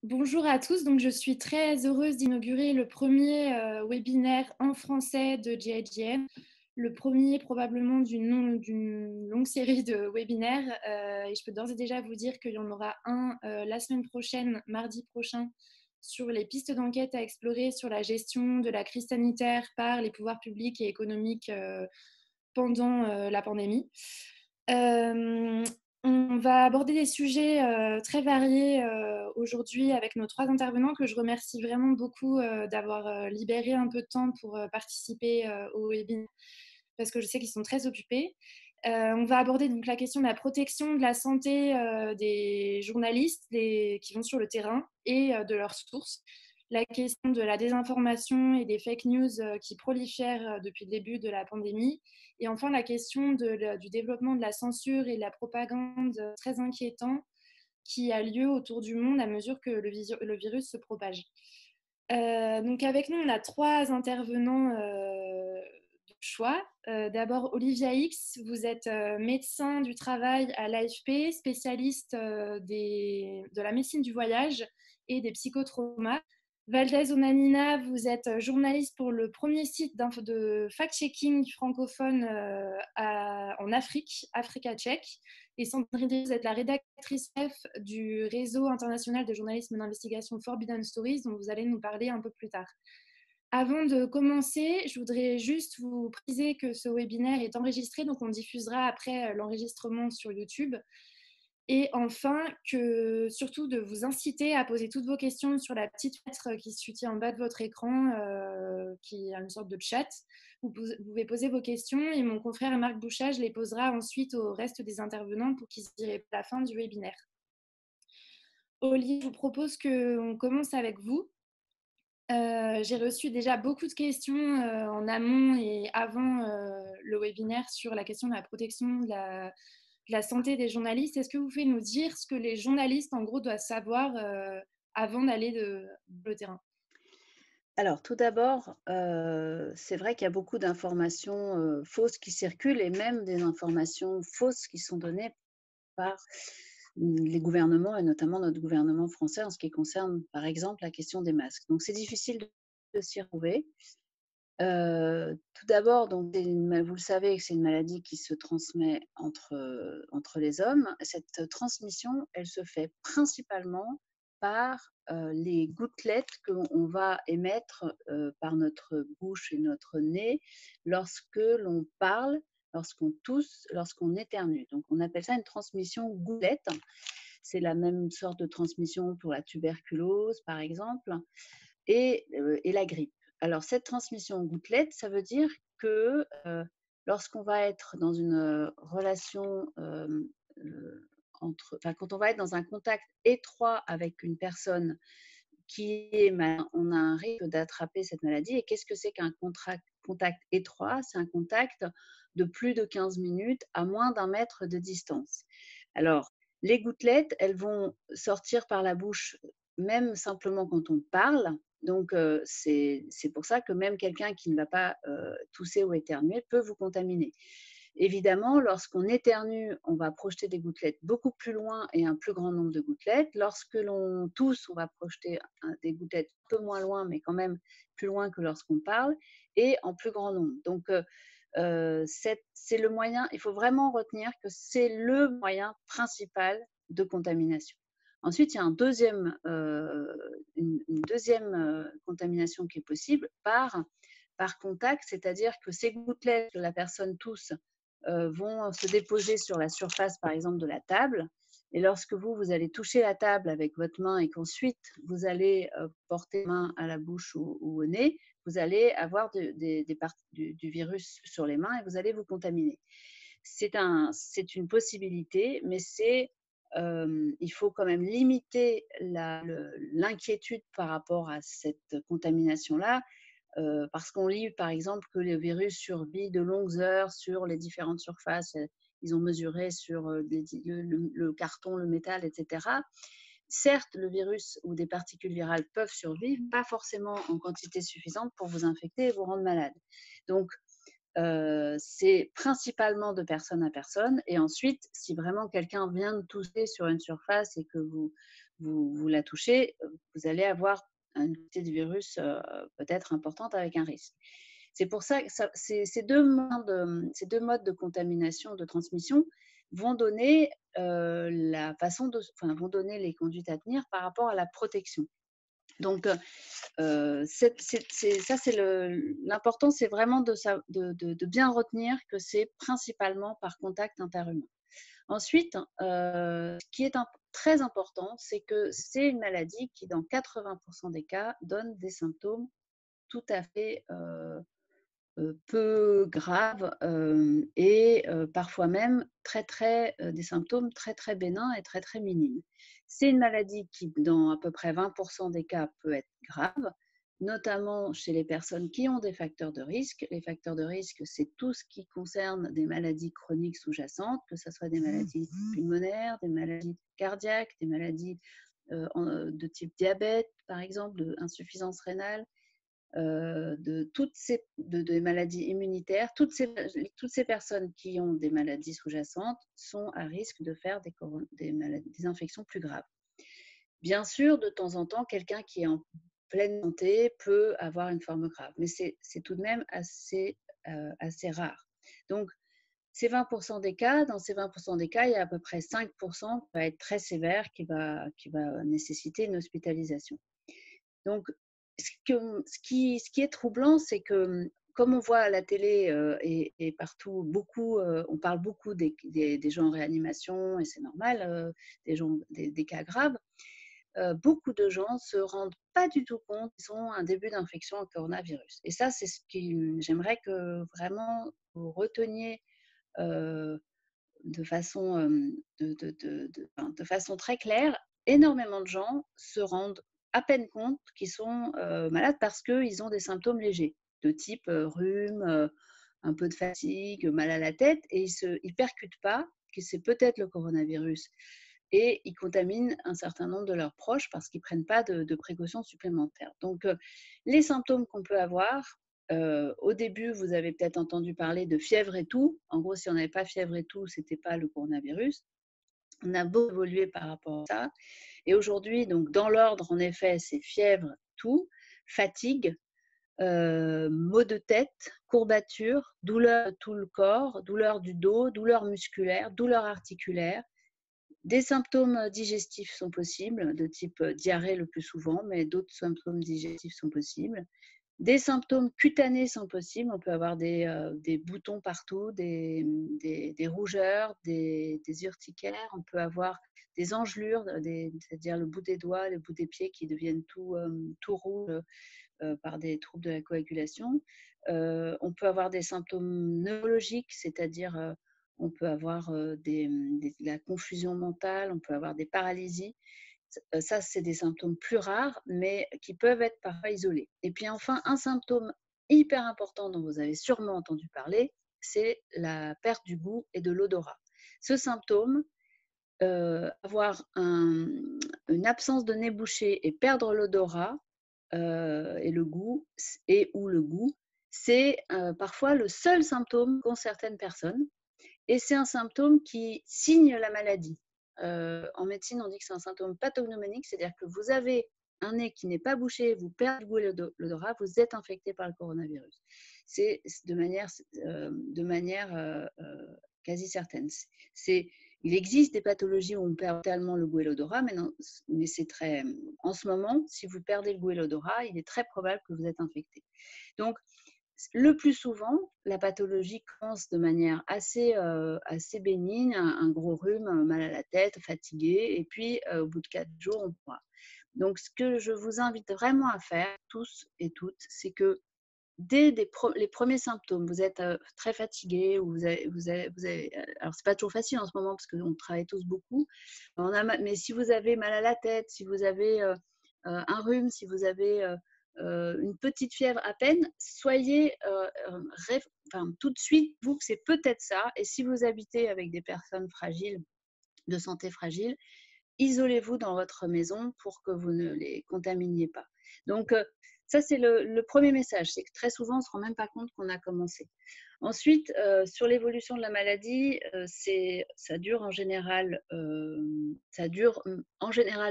Bonjour à tous, donc je suis très heureuse d'inaugurer le premier webinaire en français de GIGN, le premier probablement d'une longue série de webinaires. Et je peux d'ores et déjà vous dire qu'il y en aura un la semaine prochaine, mardi prochain, sur les pistes d'enquête à explorer sur la gestion de la crise sanitaire par les pouvoirs publics et économiques pendant la pandémie. On va aborder des sujets très variés aujourd'hui avec nos trois intervenants que je remercie vraiment beaucoup d'avoir libéré un peu de temps pour participer au webinaire parce que je sais qu'ils sont très occupés. On va aborder donc la question de la protection de la santé des journalistes qui vont sur le terrain et de leurs sources. La question de la désinformation et des fake news qui prolifèrent depuis le début de la pandémie. Et enfin, la question du développement de la censure et de la propagande très inquiétant qui a lieu autour du monde à mesure que le virus se propage. Donc avec nous, on a trois intervenants de choix. D'abord, Olivia X, vous êtes médecin du travail à l'AFP, spécialiste de la médecine du voyage et des psychotraumas. Valdez Onanina, vous êtes journaliste pour le premier site de fact-checking francophone en Afrique, Africa Check. Et Sandrine, vous êtes la rédactrice chef du réseau international de journalisme d'investigation Forbidden Stories, dont vous allez nous parler un peu plus tard. Avant de commencer, je voudrais juste vous préciser que ce webinaire est enregistré, donc on diffusera après l'enregistrement sur YouTube. Et enfin, surtout de vous inciter à poser toutes vos questions sur la petite fenêtre qui se situe en bas de votre écran, qui a une sorte de chat. Vous pouvez poser vos questions et mon confrère Marc Bouchage les posera ensuite au reste des intervenants pour qu'ils se dirigent à la fin du webinaire. Olivier, je vous propose qu'on commence avec vous. J'ai reçu déjà beaucoup de questions en amont et avant le webinaire sur la question de la protection de la santé des journalistes. Est-ce que vous pouvez nous dire ce que les journalistes, en gros, doivent savoir avant d'aller le terrain? Alors, tout d'abord, c'est vrai qu'il y a beaucoup d'informations, fausses qui circulent et même des informations fausses qui sont données par, les gouvernements et notamment notre gouvernement français en ce qui concerne, par exemple, la question des masques. Donc c'est difficile de s'y retrouver. Tout d'abord, donc vous le savez que c'est une maladie qui se transmet entre les hommes. Cette transmission, elle se fait principalement par, les gouttelettes qu'on va émettre, par notre bouche et notre nez lorsque l'on parle, lorsqu'on tousse, lorsqu'on éternue. Donc on appelle ça une transmission gouttelette. C'est la même sorte de transmission pour la tuberculose, par exemple, et la grippe. Alors cette transmission gouttelette, ça veut dire que, lorsqu'on va être dans une, relation, quand on va être dans un contact étroit avec une personne qui est malade, on a un risque d'attraper cette maladie. Et qu'est-ce que c'est qu'un contact étroit? C'est un contact de plus de 15 minutes à moins d'un mètre de distance. Alors, les gouttelettes, elles vont sortir par la bouche, même simplement quand on parle. Donc, c'est pour ça que même quelqu'un qui ne va pas, tousser ou éternuer peut vous contaminer. Évidemment, lorsqu'on éternue, on va projeter des gouttelettes beaucoup plus loin et un plus grand nombre de gouttelettes. Lorsque l'on tousse, on va projeter des gouttelettes un peu moins loin, mais quand même plus loin que lorsqu'on parle, et en plus grand nombre. Donc, c'est le moyen, il faut vraiment retenir que c'est le moyen principal de contamination. Ensuite, il y a une deuxième contamination qui est possible par contact, c'est-à-dire que ces gouttelettes que la personne tousse vont se déposer sur la surface, par exemple, de la table. Et lorsque vous allez toucher la table avec votre main et qu'ensuite vous allez porter la main à la bouche ou au nez, vous allez avoir des parties du virus sur les mains et vous allez vous contaminer. C'est une possibilité, mais il faut quand même limiter l'inquiétude par rapport à cette contamination-là, parce qu'on lit, par exemple, que le virus survit de longues heures sur les différentes surfaces. Ils ont mesuré sur le carton, le métal, etc. Certes, le virus ou des particules virales peuvent survivre, pas forcément en quantité suffisante pour vous infecter et vous rendre malade. Donc, c'est principalement de personne à personne. Et ensuite, si vraiment quelqu'un vient de tousser sur une surface et que vous la touchez, vous allez avoir une quantité de virus peut-être importante avec un risque. C'est pour ça que ces deux modes de contamination, de transmission, vont donner vont donner les conduites à tenir par rapport à la protection. Donc, l'important, c'est vraiment de bien retenir que c'est principalement par contact interhumain. Ensuite, ce qui est très important, c'est que c'est une maladie qui, dans 80% des cas, donne des symptômes tout à fait peu graves et parfois même des symptômes très, très bénins et très, très minimes. C'est une maladie qui, dans à peu près 20% des cas, peut être grave, notamment chez les personnes qui ont des facteurs de risque. Les facteurs de risque, c'est tout ce qui concerne des maladies chroniques sous-jacentes, que ce soit des maladies pulmonaires, des maladies cardiaques, des maladies de type diabète, par exemple, d'insuffisance rénale, des maladies immunitaires. Toutes ces personnes qui ont des maladies sous-jacentes sont à risque de faire des infections plus graves. Bien sûr, de temps en temps, quelqu'un qui est en pleine santé peut avoir une forme grave, mais c'est tout de même assez rare. Donc, ces 20% des cas, dans ces 20% des cas, il y a à peu près 5% qui va être très sévère, qui va nécessiter une hospitalisation. Donc, ce qui est troublant, c'est que, comme on voit à la télé et partout, on parle beaucoup des gens en réanimation, et c'est normal, des cas graves. Beaucoup de gens ne se rendent pas du tout compte qu'ils ont un début d'infection au coronavirus. Et ça, c'est ce que j'aimerais que vraiment vous reteniez de façon très claire. Énormément de gens se rendent à peine compte qu'ils sont malades parce qu'ils ont des symptômes légers, de type rhume, un peu de fatigue, mal à la tête, et ils ne percutent pas que c'est peut-être le coronavirus. Et ils contaminent un certain nombre de leurs proches parce qu'ils ne prennent pas de précautions supplémentaires. Donc, les symptômes qu'on peut avoir, au début, vous avez peut-être entendu parler de fièvre et toux. En gros, si on n'avait pas fièvre et toux, ce n'était pas le coronavirus. On a beaucoup évolué par rapport à ça. Et aujourd'hui, donc, dans l'ordre, en effet, c'est fièvre, toux, fatigue, maux de tête, courbatures, douleur de tout le corps, douleur du dos, douleur musculaire, douleur articulaire. Des symptômes digestifs sont possibles, de type diarrhée le plus souvent, mais d'autres symptômes digestifs sont possibles. Des symptômes cutanés sont possibles. On peut avoir des boutons partout, des rougeurs, des urticaires. On peut avoir des engelures, c'est-à-dire le bout des doigts, le bout des pieds qui deviennent tout rouges par des troubles de la coagulation. On peut avoir des symptômes neurologiques, c'est-à-dire on peut avoir la confusion mentale, on peut avoir des paralysies. Ça, c'est des symptômes plus rares, mais qui peuvent être parfois isolés. Et puis enfin, un symptôme hyper important dont vous avez sûrement entendu parler, c'est la perte du goût et de l'odorat. Ce symptôme, avoir une absence de nez bouché et perdre l'odorat et le goût, c'est parfois le seul symptôme qu'ont certaines personnes. Et c'est un symptôme qui signe la maladie. En médecine, on dit que c'est un symptôme pathognomonique, c'est-à-dire que vous avez un nez qui n'est pas bouché, vous perdez le goût et l'odorat, vous êtes infecté par le coronavirus. C'est de manière quasi certaine. Il existe des pathologies où on perd totalement le goût et l'odorat, mais c'est très. En ce moment, si vous perdez le goût et l'odorat, il est très probable que vous êtes infecté. Donc, le plus souvent, la pathologie commence de manière assez bénigne, un gros rhume, mal à la tête, fatigué, et puis au bout de 4 jours, on pourra. Donc, ce que je vous invite vraiment à faire, tous et toutes, c'est que dès les premiers symptômes, vous êtes très fatigué, ou alors c'est pas toujours facile en ce moment parce qu'on travaille tous beaucoup, mais si vous avez mal à la tête, si vous avez un rhume, si vous avez une petite fièvre à peine, soyez tout de suite, vous, que c'est peut-être ça. Et si vous habitez avec des personnes fragiles, de santé fragile, isolez-vous dans votre maison pour que vous ne les contaminiez pas. Donc, Ça, c'est le premier message. C'est que très souvent, on ne se rend même pas compte qu'on a commencé. Ensuite, sur l'évolution de la maladie, ça dure en général,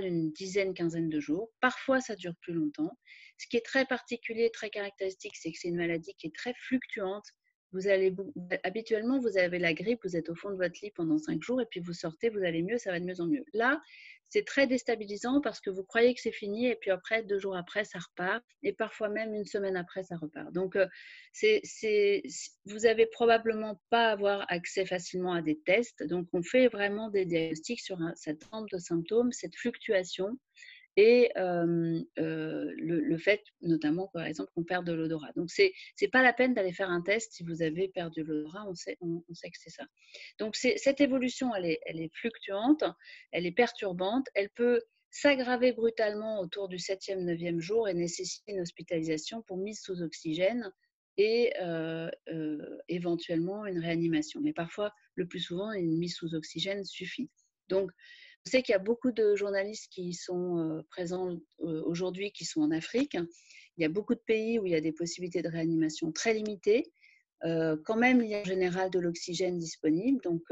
une dizaine, quinzaine de jours. Parfois, ça dure plus longtemps. Ce qui est très particulier, très caractéristique, c'est que c'est une maladie qui est très fluctuante. Habituellement, vous avez la grippe, vous êtes au fond de votre lit pendant 5 jours et puis vous sortez, vous allez mieux, ça va de mieux en mieux. Là, c'est très déstabilisant parce que vous croyez que c'est fini et puis après, 2 jours après, ça repart et parfois même une semaine après, ça repart. Donc, vous n'avez probablement pas avoir accès facilement à des tests. Donc, on fait vraiment des diagnostics sur cette forme de symptômes, cette fluctuation et le fait notamment, par exemple, qu'on perd de l'odorat. Donc, c'est pas la peine d'aller faire un test si vous avez perdu l'odorat, on sait que c'est ça. Donc, cette évolution, elle est fluctuante, elle est perturbante, elle peut s'aggraver brutalement autour du 7e, 9e jour et nécessiter une hospitalisation pour mise sous oxygène et éventuellement une réanimation. Mais parfois, le plus souvent, une mise sous oxygène suffit. Donc, je sais qu'il y a beaucoup de journalistes qui sont présents aujourd'hui, qui sont en Afrique. Il y a beaucoup de pays où il y a des possibilités de réanimation très limitées. Quand même, il y a en général de l'oxygène disponible. Donc,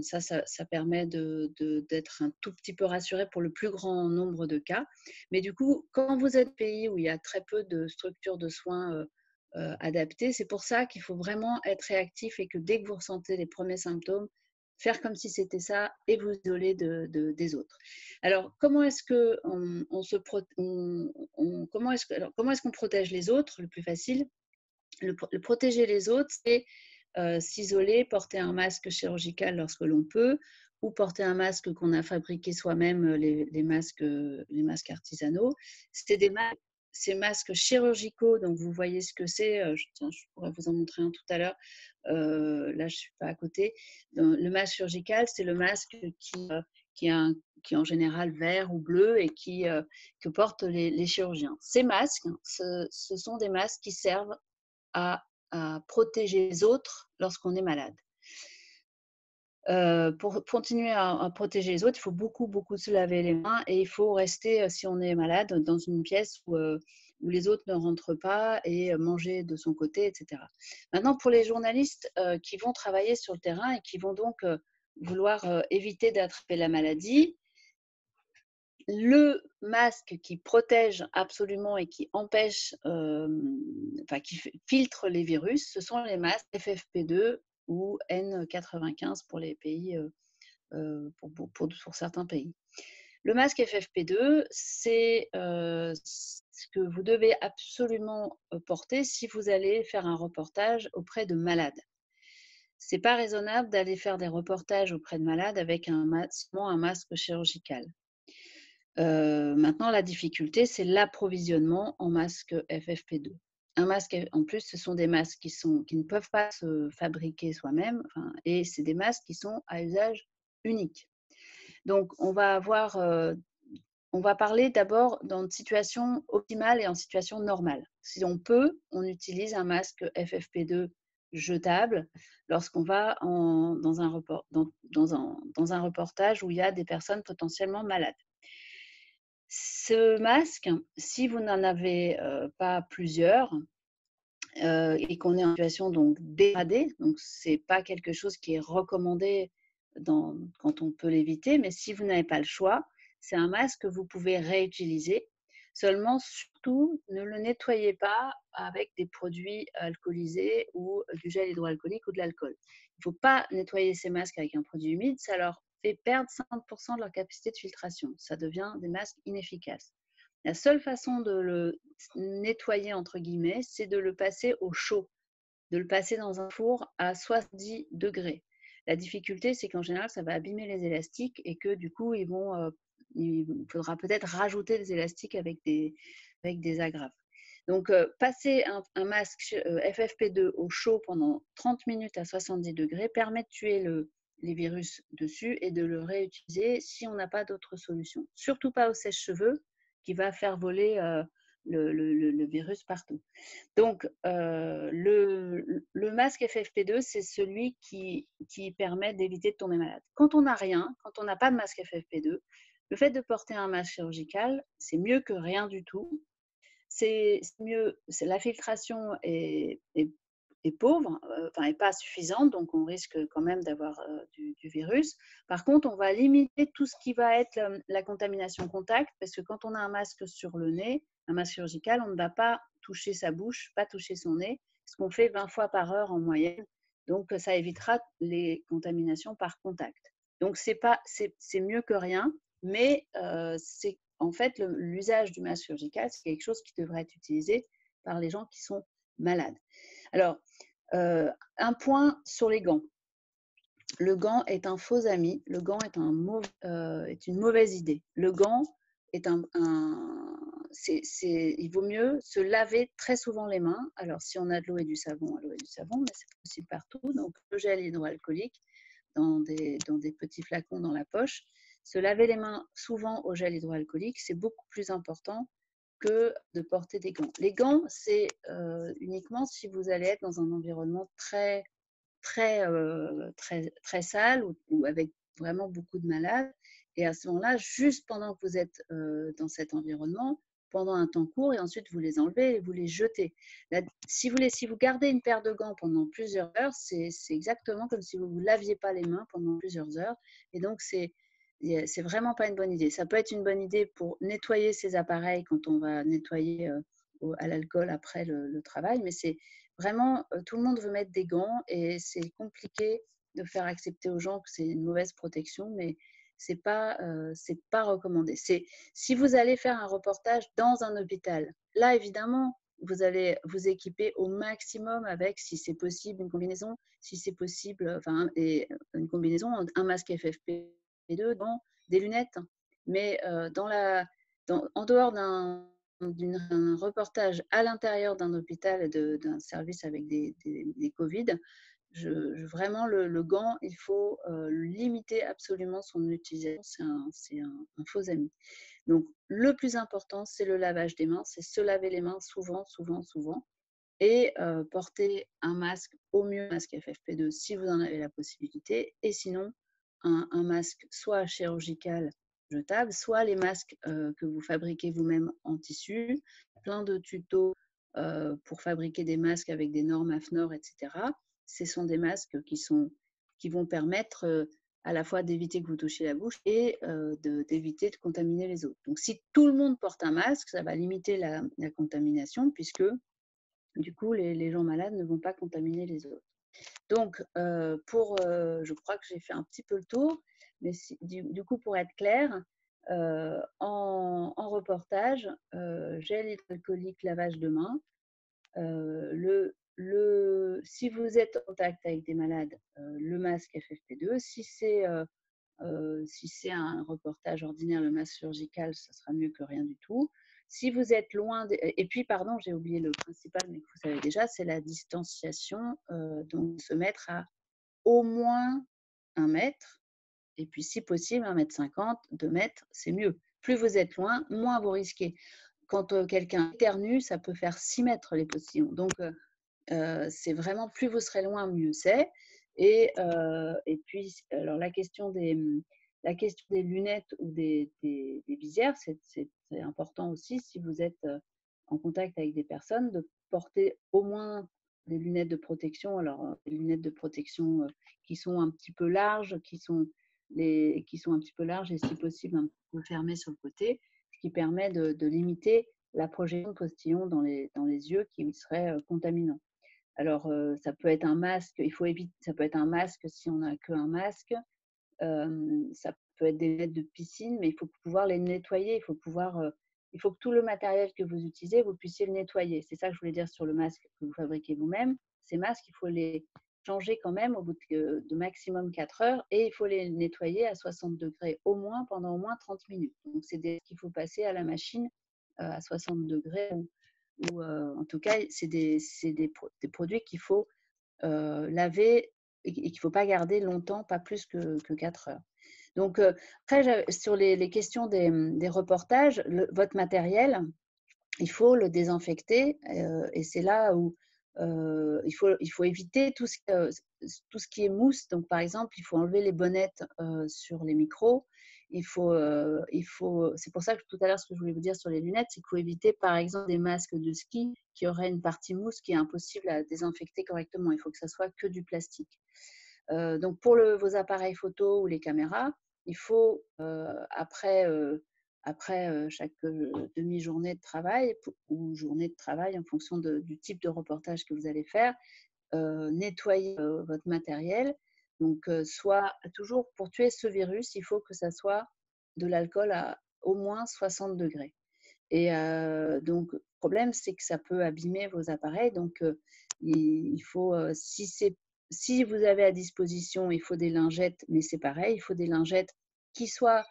ça permet d'être un tout petit peu rassuré pour le plus grand nombre de cas. Mais du coup, quand vous êtes pays où il y a très peu de structures de soins adaptées, c'est pour ça qu'il faut vraiment être réactif et que dès que vous ressentez les premiers symptômes, faire comme si c'était ça et vous isoler des autres. Alors, comment est-ce qu'on protège les autres? Le plus facile, le protéger les autres, c'est s'isoler, porter un masque chirurgical lorsque l'on peut, ou porter un masque qu'on a fabriqué soi-même, les masques artisanaux. Ces masques chirurgicaux, donc vous voyez ce que c'est. Je pourrais vous en montrer un tout à l'heure. Là, je ne suis pas à côté. Le masque chirurgical, c'est le masque qui est en général vert ou bleu et que portent les chirurgiens. Ces masques, ce sont des masques qui servent à protéger les autres lorsqu'on est malade. Pour continuer à protéger les autres, il faut beaucoup se laver les mains et il faut rester, si on est malade, dans une pièce où les autres ne rentrent pas et manger de son côté, etc. Maintenant, pour les journalistes qui vont travailler sur le terrain et qui vont donc vouloir éviter d'attraper la maladie, le masque qui protège absolument et qui empêche, qui filtre les virus, ce sont les masques FFP2 ou N95 pour les pays, pour certains pays. Le masque FFP2, c'est ce que vous devez absolument porter si vous allez faire un reportage auprès de malades. C'est pas raisonnable d'aller faire des reportages auprès de malades avec un masque chirurgical. Maintenant, la difficulté, c'est l'approvisionnement en masque FFP2. Un masque, en plus, ce sont des masques qui ne peuvent pas se fabriquer soi-même, et c'est des masques qui sont à usage unique. Donc, on va parler d'abord dans une situation optimale et en situation normale. Si on peut, on utilise un masque FFP2 jetable lorsqu'on va dans un reportage où il y a des personnes potentiellement malades. Ce masque, si vous n'en avez pas plusieurs et qu'on est en situation donc dégradée, donc c'est pas quelque chose qui est recommandé quand on peut l'éviter, mais si vous n'avez pas le choix, c'est un masque que vous pouvez réutiliser. Seulement, surtout, ne le nettoyez pas avec des produits alcoolisés ou du gel hydroalcoolique ou de l'alcool. Il ne faut pas nettoyer ces masques avec un produit humide, ça leur fait perdre 50% de leur capacité de filtration. Ça devient des masques inefficaces. La seule façon de le nettoyer, entre guillemets, c'est de le passer au chaud, de le passer dans un four à 70 degrés. La difficulté, c'est qu'en général, ça va abîmer les élastiques et que du coup, il faudra peut-être rajouter des élastiques avec des agrafes. Donc, passer un masque FFP2 au chaud pendant 30 minutes à 70 degrés permet de tuer les virus dessus et de le réutiliser si on n'a pas d'autre solution. Surtout pas au sèche-cheveux qui va faire voler le virus partout. Donc, le masque FFP2, c'est celui qui permet d'éviter de tomber malade. Quand on n'a rien, quand on n'a pas de masque FFP2, le fait de porter un masque chirurgical, c'est mieux que rien du tout. c'est mieux, la filtration est pauvre, enfin est pas suffisante, donc on risque quand même d'avoir du virus. Par contre, on va limiter tout ce qui va être la contamination contact, parce que quand on a un masque sur le nez, un masque chirurgical, on ne va pas toucher sa bouche, pas toucher son nez, ce qu'on fait 20 fois par heure en moyenne. Donc, ça évitera les contaminations par contact. Donc, c'est mieux que rien, mais c'est en fait l'usage du masque chirurgical, c'est quelque chose qui devrait être utilisé par les gens qui sont malades. Alors, un point sur les gants. Le gant est un faux ami. Le gant est une mauvaise idée. Le gant est il vaut mieux se laver très souvent les mains. Alors, si on a de l'eau et du savon, à l'eau et du savon, mais c'est possible partout. Donc, le gel hydroalcoolique dans des petits flacons dans la poche. Se laver les mains souvent au gel hydroalcoolique, c'est beaucoup plus important que de porter des gants. Les gants, c'est uniquement si vous allez être dans un environnement très, très, très sale ou avec vraiment beaucoup de malades. Et à ce moment-là, juste pendant que vous êtes dans cet environnement, pendant un temps court, et ensuite vous les enlevez et vous les jetez. Là, si vous gardez une paire de gants pendant plusieurs heures, c'est exactement comme si vous ne vous laviez pas les mains pendant plusieurs heures. Et donc, c'est vraiment pas une bonne idée. Ça peut être une bonne idée pour nettoyer ces appareils quand on va nettoyer à l'alcool après le travail, mais c'est vraiment, tout le monde veut mettre des gants et c'est compliqué de faire accepter aux gens que c'est une mauvaise protection, mais c'est pas recommandé. Si vous allez faire un reportage dans un hôpital, là évidemment, vous allez vous équiper au maximum avec, si c'est possible, une combinaison, si c'est possible, enfin, et une combinaison, un masque FFP2, des lunettes. Mais en dehors d'un reportage à l'intérieur d'un hôpital et d'un service avec des Covid, vraiment le gant, il faut limiter absolument son utilisation. C'est un faux ami. Donc, le plus important, c'est le lavage des mains, c'est se laver les mains souvent, souvent, souvent, et porter un masque, au mieux un masque FFP2 si vous en avez la possibilité, et sinon un masque soit chirurgical jetable, soit les masques que vous fabriquez vous-même en tissu, plein de tutos pour fabriquer des masques avec des normes AFNOR, etc. Ce sont des masques qui vont permettre à la fois d'éviter que vous touchiez la bouche et d'éviter de contaminer les autres. Donc, si tout le monde porte un masque, ça va limiter la contamination, puisque du coup, les gens malades ne vont pas contaminer les autres. Donc, je crois que j'ai fait un petit peu le tour, mais du coup, pour être clair, en reportage, gel hydroalcoolique, lavage de mains. Si vous êtes en contact avec des malades, le masque FFP2. Si c'est un reportage ordinaire, le masque chirurgical, ça sera mieux que rien du tout. Si vous êtes loin, et puis pardon, j'ai oublié le principal, mais que vous savez déjà, c'est la distanciation, donc se mettre à au moins 1 mètre, et puis si possible 1,50 m, 2 mètres, c'est mieux. Plus vous êtes loin, moins vous risquez. Quand quelqu'un éternue, ça peut faire 6 mètres les postillons. Donc, c'est vraiment, plus vous serez loin, mieux c'est. Et puis, alors la question des lunettes ou des visières, c'est important aussi, si vous êtes en contact avec des personnes, de porter au moins des lunettes de protection. Alors, des lunettes de protection qui sont un petit peu larges, qui sont un petit peu larges et si possible un peu fermées sur le côté, ce qui permet de limiter la projection de postillons dans les yeux qui serait contaminant. Alors, ça peut être un masque, il faut éviter, ça peut être un masque si on n'a qu'un masque, ça peut être des lunettes de piscine, mais il faut pouvoir les nettoyer, il faut que tout le matériel que vous utilisez, vous puissiez le nettoyer. C'est ça que je voulais dire sur le masque que vous fabriquez vous-même. Ces masques, il faut les changer quand même au bout de maximum 4 heures, et il faut les nettoyer à 60 degrés au moins pendant au moins 30 minutes. Donc, c'est qu'il faut passer à la machine à 60 degrés ou en tout cas, c'est des produits qu'il faut laver et qu'il ne faut pas garder longtemps, pas plus que 4 heures. Donc, après, sur les questions des reportages, votre matériel, il faut le désinfecter et c'est là où il faut éviter tout ce qui est mousse. Donc, par exemple, il faut enlever les bonnettes sur les micros. C'est pour ça que tout à l'heure, ce que je voulais vous dire sur les lunettes, c'est qu'il faut éviter, par exemple, des masques de ski qui auraient une partie mousse qui est impossible à désinfecter correctement. Il faut que ça soit que du plastique. Donc, pour vos appareils photo ou les caméras, il faut, après chaque demi-journée de travail ou journée de travail, en fonction du type de reportage que vous allez faire, nettoyer votre matériel. Donc, soit toujours pour tuer ce virus, il faut que ça soit de l'alcool à au moins 60 degrés. Et donc, le problème, c'est que ça peut abîmer vos appareils. Donc, il faut, si vous avez à disposition, il faut des lingettes, mais c'est pareil, il faut des lingettes qui soient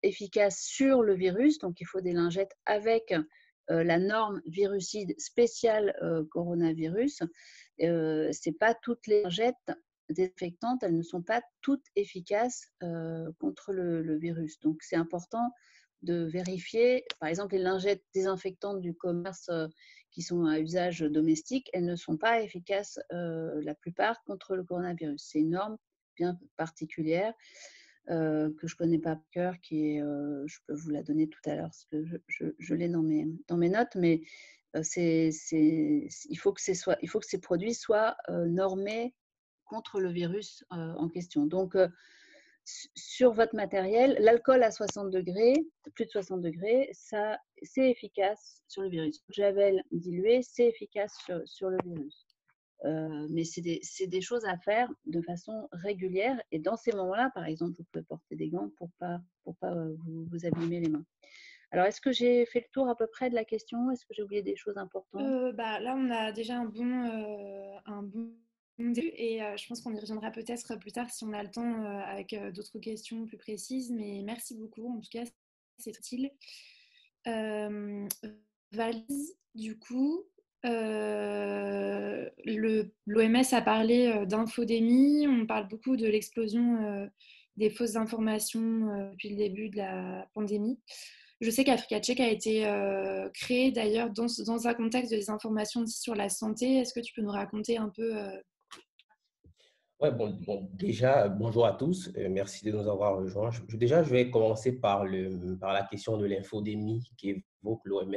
efficaces sur le virus. Donc, il faut des lingettes avec la norme virucide spéciale coronavirus. C'est pas toutes les lingettes désinfectantes, elles ne sont pas toutes efficaces contre le virus. Donc, c'est important de vérifier, par exemple, les lingettes désinfectantes du commerce qui sont à usage domestique, elles ne sont pas efficaces la plupart contre le coronavirus. C'est une norme bien particulière que je ne connais pas par cœur, je peux vous la donner tout à l'heure parce que je l'ai dans mes notes, mais il faut que ces produits soient normés contre le virus en question. Donc, sur votre matériel, l'alcool à 60 degrés, plus de 60 degrés, ça, c'est efficace sur le virus. Le javel dilué, c'est efficace sur le virus. Mais c'est des choses à faire de façon régulière. Et dans ces moments-là, par exemple, vous pouvez porter des gants pour pas vous abîmer les mains. Alors, est-ce que j'ai fait le tour à peu près de la question? Est-ce que j'ai oublié des choses importantes? Là, on a déjà un bon début et je pense qu'on y reviendra peut-être plus tard si on a le temps avec d'autres questions plus précises. Mais merci beaucoup. En tout cas, c'est utile. Euh, Valise, du coup, l'OMS a parlé d'infodémie. On parle beaucoup de l'explosion des fausses informations depuis le début de la pandémie. Je sais qu'Africa Tchèque a été créé d'ailleurs dans un contexte de désinformation aussi sur la santé. Est-ce que tu peux nous raconter un peu Ouais, déjà, bonjour à tous. Merci de nous avoir rejoints. Déjà, je vais commencer par la question de l'infodémie qu'évoque l'OMS.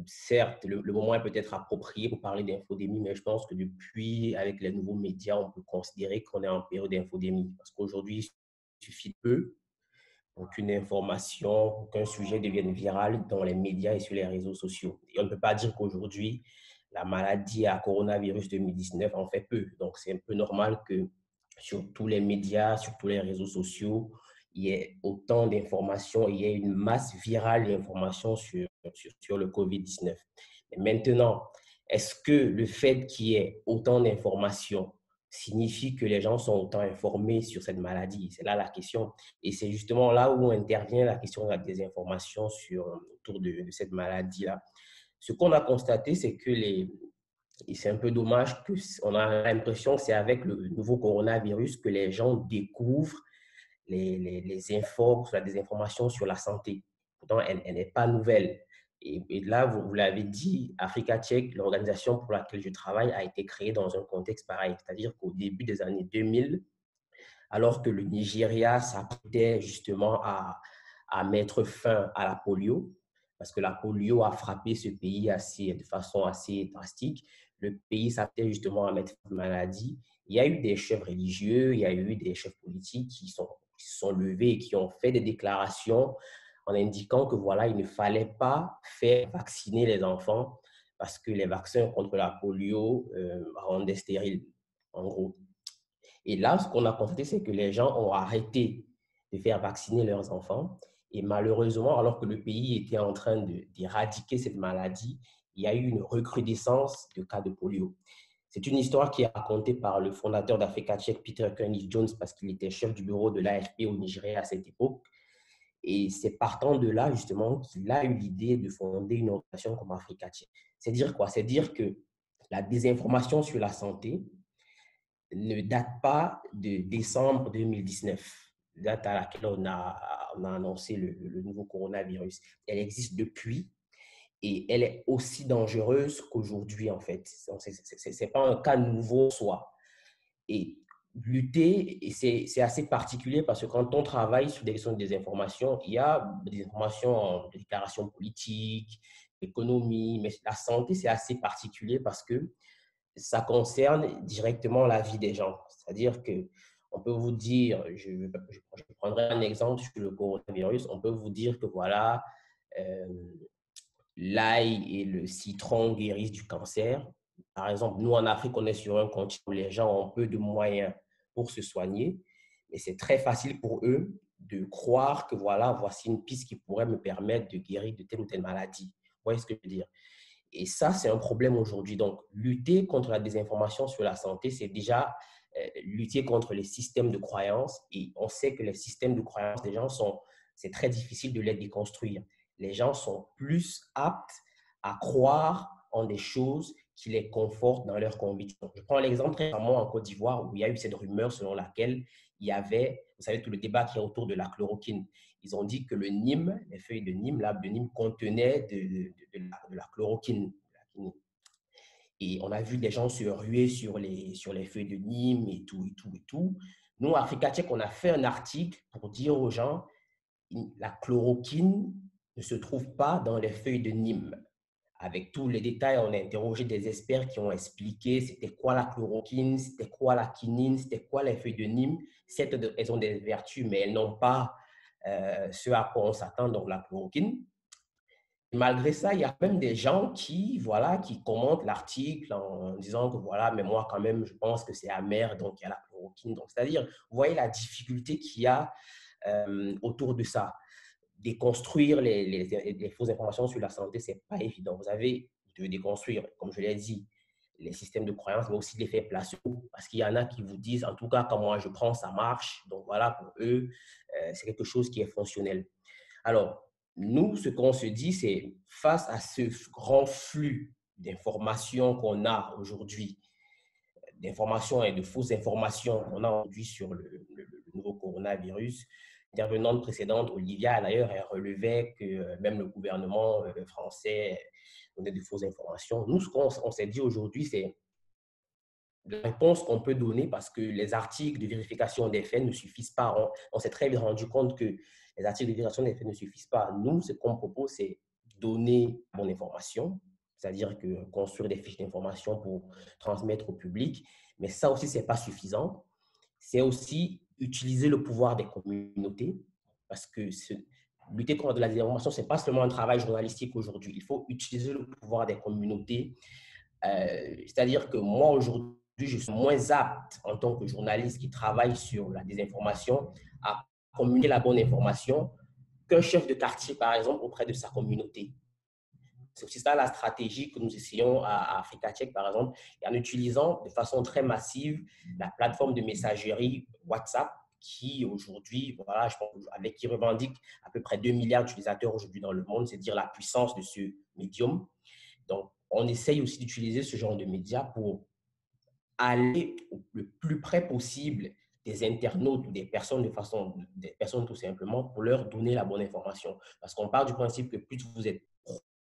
Certes, le moment est peut-être approprié pour parler d'infodémie, mais je pense que depuis, avec les nouveaux médias, on peut considérer qu'on est en période d'infodémie. Parce qu'aujourd'hui, il suffit de peu pour qu'une information, qu'un sujet devienne viral dans les médias et sur les réseaux sociaux. Et on ne peut pas dire qu'aujourd'hui, la maladie à coronavirus 2019 en fait peu. Donc, c'est un peu normal que sur tous les médias, sur tous les réseaux sociaux, il y ait autant d'informations, il y ait une masse virale d'informations sur le COVID-19. Mais maintenant, est-ce que le fait qu'il y ait autant d'informations signifie que les gens sont autant informés sur cette maladie? C'est là la question. Et c'est justement là où intervient la question de la désinformation autour de cette maladie-là. Ce qu'on a constaté, c'est que et c'est un peu dommage qu'on a l'impression que c'est avec le nouveau coronavirus que les gens découvrent les infos, la désinformation sur la santé. Pourtant, elle n'est pas nouvelle. Et là, vous l'avez dit, Africa Tchèque, l'organisation pour laquelle je travaille, a été créée dans un contexte pareil. C'est-à-dire qu'au début des années 2000, alors que le Nigeria s'apprêtait justement à mettre fin à la polio, parce que la polio a frappé ce pays de façon assez drastique. Le pays s'apprêtait justement à mettre fin à la maladie. Il y a eu des chefs religieux, il y a eu des chefs politiques qui se sont levés et qui ont fait des déclarations en indiquant que voilà, il ne fallait pas faire vacciner les enfants parce que les vaccins contre la polio rendaient stériles, en gros. Et là, ce qu'on a constaté, c'est que les gens ont arrêté de faire vacciner leurs enfants. Et malheureusement, alors que le pays était en train d'éradiquer cette maladie, il y a eu une recrudescence de cas de polio. C'est une histoire qui est racontée par le fondateur d'Africa Tchèque, Peter Koenig Jones, parce qu'il était chef du bureau de l'AFP au Nigeria à cette époque. Et c'est partant de là, justement, qu'il a eu l'idée de fonder une organisation comme Africa Tchèque. C'est dire quoi? C'est dire que la désinformation sur la santé ne date pas de décembre 2019, date à laquelle on a annoncé le nouveau coronavirus. Elle existe depuis. et elle est aussi dangereuse qu'aujourd'hui, en fait. Ce n'est pas un cas nouveau en soi. Et lutter, et c'est assez particulier parce que quand on travaille sur des questions de désinformation, il y a des informations en déclaration politique, économie, mais la santé, c'est assez particulier parce que ça concerne directement la vie des gens. C'est-à-dire que on peut vous dire, je prendrai un exemple sur le coronavirus, on peut vous dire que voilà, euh, l'ail et le citron guérissent du cancer. Par exemple, nous en Afrique, on est sur un continent où les gens ont peu de moyens pour se soigner, mais c'est très facile pour eux de croire que voilà, voici une piste qui pourrait me permettre de guérir de telle ou telle maladie. Vous voyez ce que je veux dire? Et ça, c'est un problème aujourd'hui. Donc, lutter contre la désinformation sur la santé, c'est déjà lutter contre les systèmes de croyance. Et on sait que les systèmes de croyance des gens c'est très difficile de les déconstruire. Les gens sont plus aptes à croire en des choses qui les confortent dans leurs convictions. Je prends l'exemple très récemment en Côte d'Ivoire où il y a eu cette rumeur selon laquelle il y avait, vous savez, tout le débat qui est autour de la chloroquine. Ils ont dit que le Nîmes, les feuilles de Nîmes, l'arbre de Nîmes contenaient de la chloroquine. Et on a vu des gens se ruer sur les feuilles de Nîmes et tout, et tout, et tout. Nous, Africa Tchèque, on a fait un article pour dire aux gens, la chloroquine ne se trouve pas dans les feuilles de Nîmes. Avec tous les détails, on a interrogé des experts qui ont expliqué c'était quoi la chloroquine, c'était quoi la quinine, c'était quoi les feuilles de Nîmes. Certes, elles ont des vertus, mais elles n'ont pas ce à quoi on s'attend, donc la chloroquine. Malgré ça, il y a même des gens qui, voilà, qui commentent l'article en disant que voilà, mais moi quand même, je pense que c'est amer, donc il y a la chloroquine. Donc, c'est-à-dire, vous voyez la difficulté qu'il y a autour de ça. Déconstruire les fausses informations sur la santé, ce n'est pas évident. Vous devez déconstruire, comme je l'ai dit, les systèmes de croyance, mais aussi l'effet placebo, parce qu'il y en a qui vous disent, en tout cas, quand moi je prends, ça marche. Donc voilà, pour eux, c'est quelque chose qui est fonctionnel. Alors, nous, ce qu'on se dit, c'est face à ce grand flux d'informations qu'on a aujourd'hui, d'informations et de fausses informations qu'on a aujourd'hui sur le nouveau coronavirus. L'intervenante précédente, Olivia, d'ailleurs, elle relevait que même le gouvernement français donnait de fausses informations. Nous, ce qu'on s'est dit aujourd'hui, c'est la réponse qu'on peut donner parce que les articles de vérification des faits ne suffisent pas. On s'est très bien rendu compte que les articles de vérification des faits ne suffisent pas. Nous, ce qu'on propose, c'est donner bonne information, c'est-à-dire que construire des fiches d'information pour transmettre au public. Mais ça aussi, ce n'est pas suffisant. C'est aussi utiliser le pouvoir des communautés parce que lutter contre la désinformation, ce n'est pas seulement un travail journalistique aujourd'hui. Il faut utiliser le pouvoir des communautés. C'est-à-dire que moi, aujourd'hui, je suis moins apte en tant que journaliste qui travaille sur la désinformation à communiquer la bonne information qu'un chef de quartier, par exemple, auprès de sa communauté. C'est aussi ça la stratégie que nous essayons à Africa Tchèque, par exemple, et en utilisant de façon très massive la plateforme de messagerie WhatsApp qui aujourd'hui, voilà, je pense, avec qui revendique à peu près 2 milliards d'utilisateurs aujourd'hui dans le monde, c'est dire la puissance de ce médium. Donc, on essaye aussi d'utiliser ce genre de médias pour aller le plus près possible des internautes ou des personnes des personnes tout simplement pour leur donner la bonne information. Parce qu'on part du principe que plus vous êtes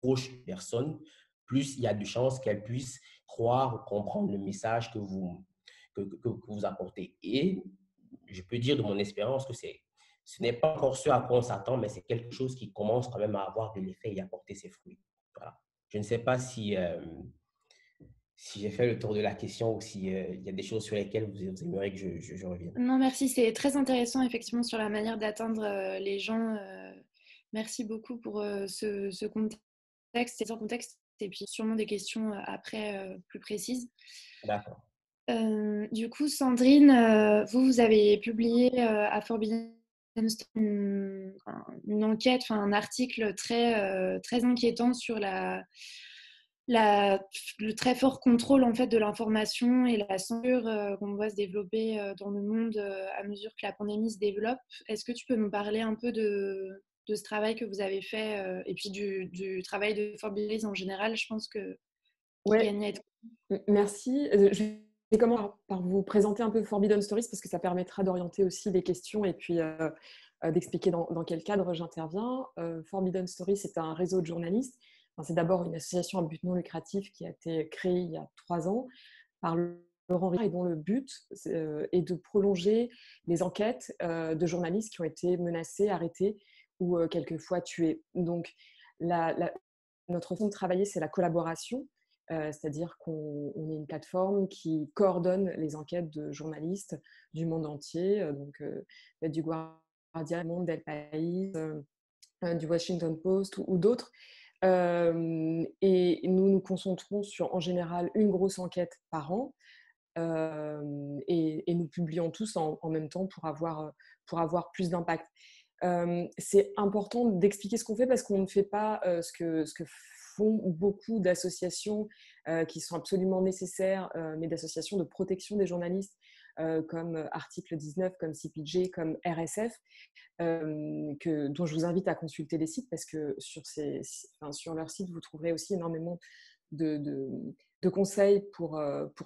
proche des personnes, plus il y a de chances qu'elles puissent croire ou comprendre le message que vous apportez. Et je peux dire de mon expérience que ce n'est pas encore ce à quoi on s'attend, mais c'est quelque chose qui commence quand même à avoir de l'effet et à porter ses fruits. Voilà. Je ne sais pas si j'ai fait le tour de la question ou s'il y a des choses sur lesquelles vous aimeriez que je revienne. Non, merci. C'est très intéressant, effectivement, sur la manière d'atteindre les gens. Merci beaucoup pour ce contexte, et puis sûrement des questions après plus précises. D'accord. Du coup, Sandrine, vous avez publié à Forbidden Stories une enquête, un article très inquiétant sur le très fort contrôle en fait de l'information et la censure qu'on voit se développer dans le monde à mesure que la pandémie se développe. Est-ce que tu peux nous parler un peu de ce travail que vous avez fait et puis du travail de Forbidden Stories en général? Je pense que qui gagne à être... Merci. Je vais commencer par vous présenter un peu Forbidden Stories parce que ça permettra d'orienter aussi les questions et puis d'expliquer dans quel cadre j'interviens. Forbidden Stories, c'est un réseau de journalistes c'est d'abord une association à but non lucratif qui a été créée il y a 3 ans par Laurent Ricard et dont le but est de prolonger les enquêtes de journalistes qui ont été menacés, arrêtés ou quelquefois tués. Donc, notre façon de travailler, c'est la collaboration, c'est-à-dire qu'on est une plateforme qui coordonne les enquêtes de journalistes du monde entier, du Guardian, du Monde, d'El País, du Washington Post ou d'autres. Et nous nous concentrons sur, en général, une grosse enquête par an. Et nous publions tous en même temps pour avoir plus d'impact. C'est important d'expliquer ce qu'on fait parce qu'on ne fait pas ce que font beaucoup d'associations qui sont absolument nécessaires, mais d'associations de protection des journalistes comme Article 19, comme CPJ, comme RSF, dont je vous invite à consulter les sites parce que sur leur site, vous trouverez aussi énormément de conseils pour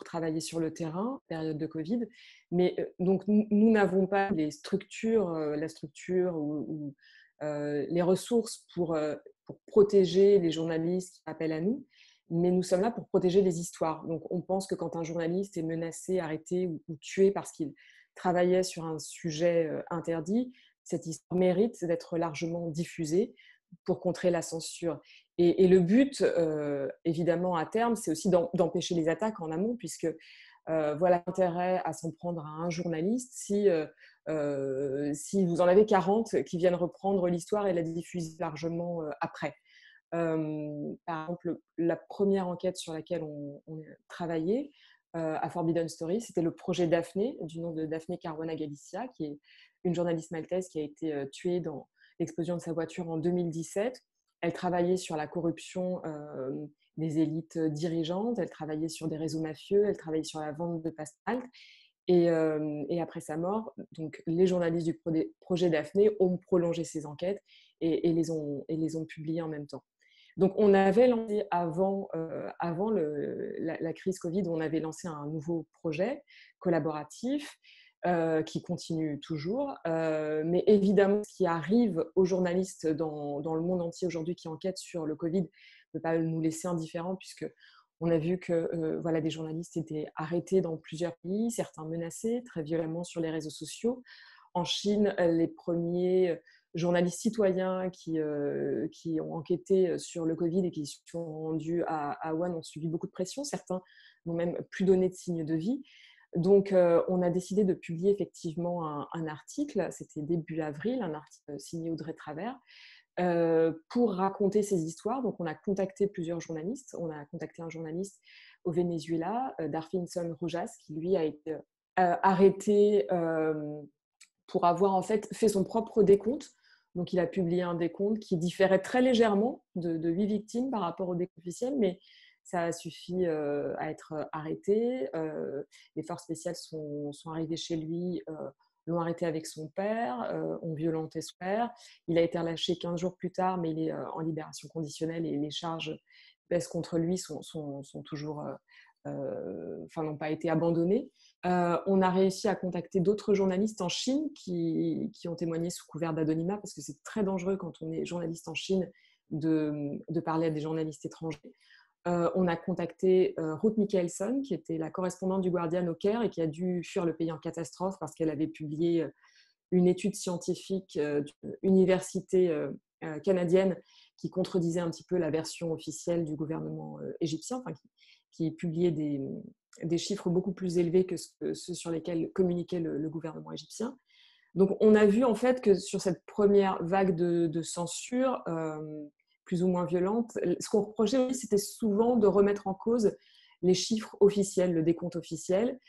travailler sur le terrain, période de Covid. Mais donc, nous n'avons pas les structures, la structure ou les ressources pour protéger les journalistes qui appellent à nous, mais nous sommes là pour protéger les histoires. Donc, on pense que quand un journaliste est menacé, arrêté ou tué parce qu'il travaillait sur un sujet interdit, cette histoire mérite d'être largement diffusée pour contrer la censure. Et le but, évidemment, à terme, c'est aussi d'empêcher les attaques en amont, puisque voilà l'intérêt à s'en prendre à un journaliste si vous en avez 40 qui viennent reprendre l'histoire et la diffuser largement après. Par exemple, la première enquête sur laquelle on a travaillé à Forbidden Stories, c'était le projet Daphné, du nom de Daphné Caruana Galicia, qui est une journaliste maltaise qui a été tuée dans l'explosion de sa voiture en 2017. Elle travaillait sur la corruption des élites dirigeantes, elle travaillait sur des réseaux mafieux, elle travaillait sur la vente de pastel. Et après sa mort, donc, les journalistes du projet Daphné ont prolongé ces enquêtes et les ont publiées en même temps. Donc, on avait lancé avant la crise Covid, on avait lancé un nouveau projet collaboratif qui continue toujours. Mais évidemment, ce qui arrive aux journalistes dans le monde entier aujourd'hui qui enquêtent sur le Covid ne peut pas nous laisser indifférents, puisque on a vu que des journalistes étaient arrêtés dans plusieurs pays, certains menacés très violemment sur les réseaux sociaux. En Chine, les premiers journalistes citoyens qui ont enquêté sur le Covid et qui se sont rendus à Wuhan ont subi beaucoup de pression. Certains n'ont même plus donné de signe de vie. Donc, on a décidé de publier effectivement un article, c'était début avril, un article signé Audrey Travers, pour raconter ces histoires. Donc, on a contacté plusieurs journalistes. On a contacté un journaliste au Venezuela, Darfinson Rojas, qui lui a été arrêté pour avoir en fait fait son propre décompte. Donc, il a publié un décompte qui différait très légèrement de 8 victimes par rapport au décompte officiel, mais ça a suffi à être arrêté. Les forces spéciales sont arrivées chez lui, l'ont arrêté avec son père, ont violenté son père. Il a été relâché 15 jours plus tard, mais il est en libération conditionnelle et les charges pèsent contre lui sont toujours, n'ont pas été abandonnées. On a réussi à contacter d'autres journalistes en Chine qui ont témoigné sous couvert d'anonymat, parce que c'est très dangereux quand on est journaliste en Chine de parler à des journalistes étrangers. On a contacté Ruth Michaelson, qui était la correspondante du Guardian au Caire et qui a dû fuir le pays en catastrophe parce qu'elle avait publié une étude scientifique d'une université canadienne qui contredisait un petit peu la version officielle du gouvernement égyptien, qui publiait des chiffres beaucoup plus élevés que ceux sur lesquels communiquait le gouvernement égyptien. Donc, on a vu en fait que sur cette première vague de censure, plus ou moins violente, ce qu'on reprochait, c'était souvent de remettre en cause les chiffres officiels, le décompte officiel.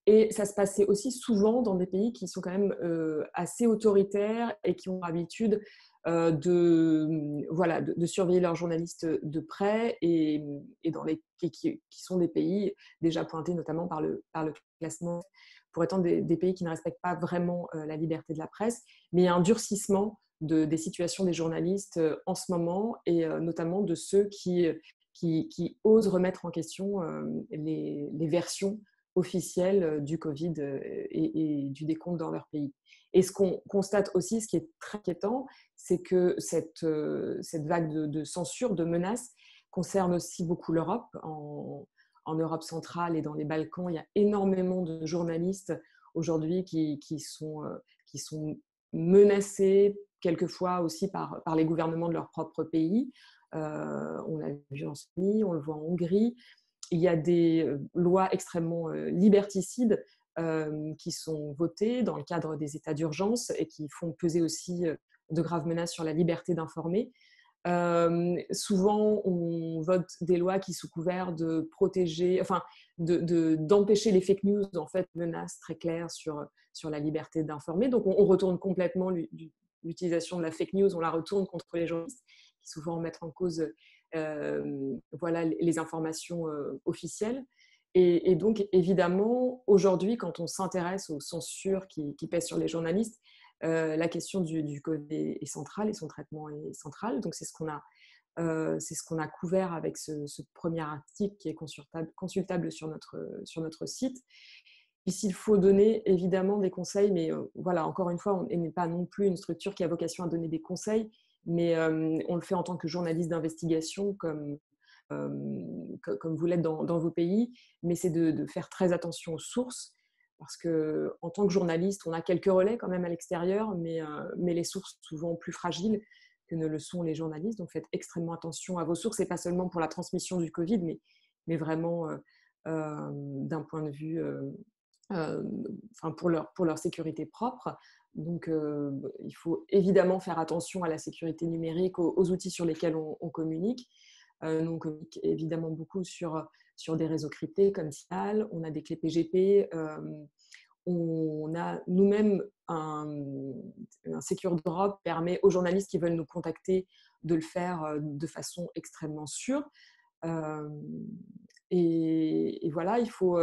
Et ça se passait aussi souvent dans des pays qui sont quand même assez autoritaires et qui ont l'habitude de surveiller leurs journalistes de près et qui sont des pays déjà pointés notamment par le classement pour étant des pays qui ne respectent pas vraiment la liberté de la presse. Mais il y a un durcissement des situations des journalistes en ce moment et notamment de ceux qui osent remettre en question les versions officielle du Covid et du décompte dans leur pays. Et ce qu'on constate aussi, ce qui est très inquiétant, c'est que cette vague de censure, de menaces, concerne aussi beaucoup l'Europe. En Europe centrale et dans les Balkans, il y a énormément de journalistes aujourd'hui qui sont menacés quelquefois aussi par les gouvernements de leur propre pays. On l'a vu en Slovénie, on le voit en Hongrie. Il y a des lois extrêmement liberticides qui sont votées dans le cadre des états d'urgence et qui font peser aussi de graves menaces sur la liberté d'informer. Souvent, on vote des lois qui, sous couvert de protéger, enfin, d'empêcher les fake news, en fait, menacent très claires sur la liberté d'informer. Donc, on retourne complètement l'utilisation de la fake news, on la retourne contre les journalistes qui souvent mettent en cause voilà, les informations officielles. Et donc, évidemment, aujourd'hui, quand on s'intéresse aux censures qui pèsent sur les journalistes, la question du Covid est centrale et son traitement est central. Donc, c'est ce qu'on a couvert avec ce premier article qui est consultable sur notre site. Puis, s'il faut donner évidemment des conseils, mais voilà, encore une fois, on n'est pas non plus une structure qui a vocation à donner des conseils, mais on le fait en tant que journaliste d'investigation, comme vous l'êtes dans vos pays, mais c'est de faire très attention aux sources, parce qu'en tant que journaliste, on a quelques relais quand même à l'extérieur, mais les sources sont souvent plus fragiles que ne le sont les journalistes. Donc faites extrêmement attention à vos sources, et pas seulement pour la transmission du Covid, mais vraiment d'un point de vue pour leur sécurité propre. Donc il faut évidemment faire attention à la sécurité numérique, aux outils sur lesquels on communique. Nous, on communique évidemment beaucoup sur des réseaux cryptés comme Signal, on a des clés PGP, on a nous-mêmes un Secure Drop permet aux journalistes qui veulent nous contacter de le faire de façon extrêmement sûre. Et voilà, il faut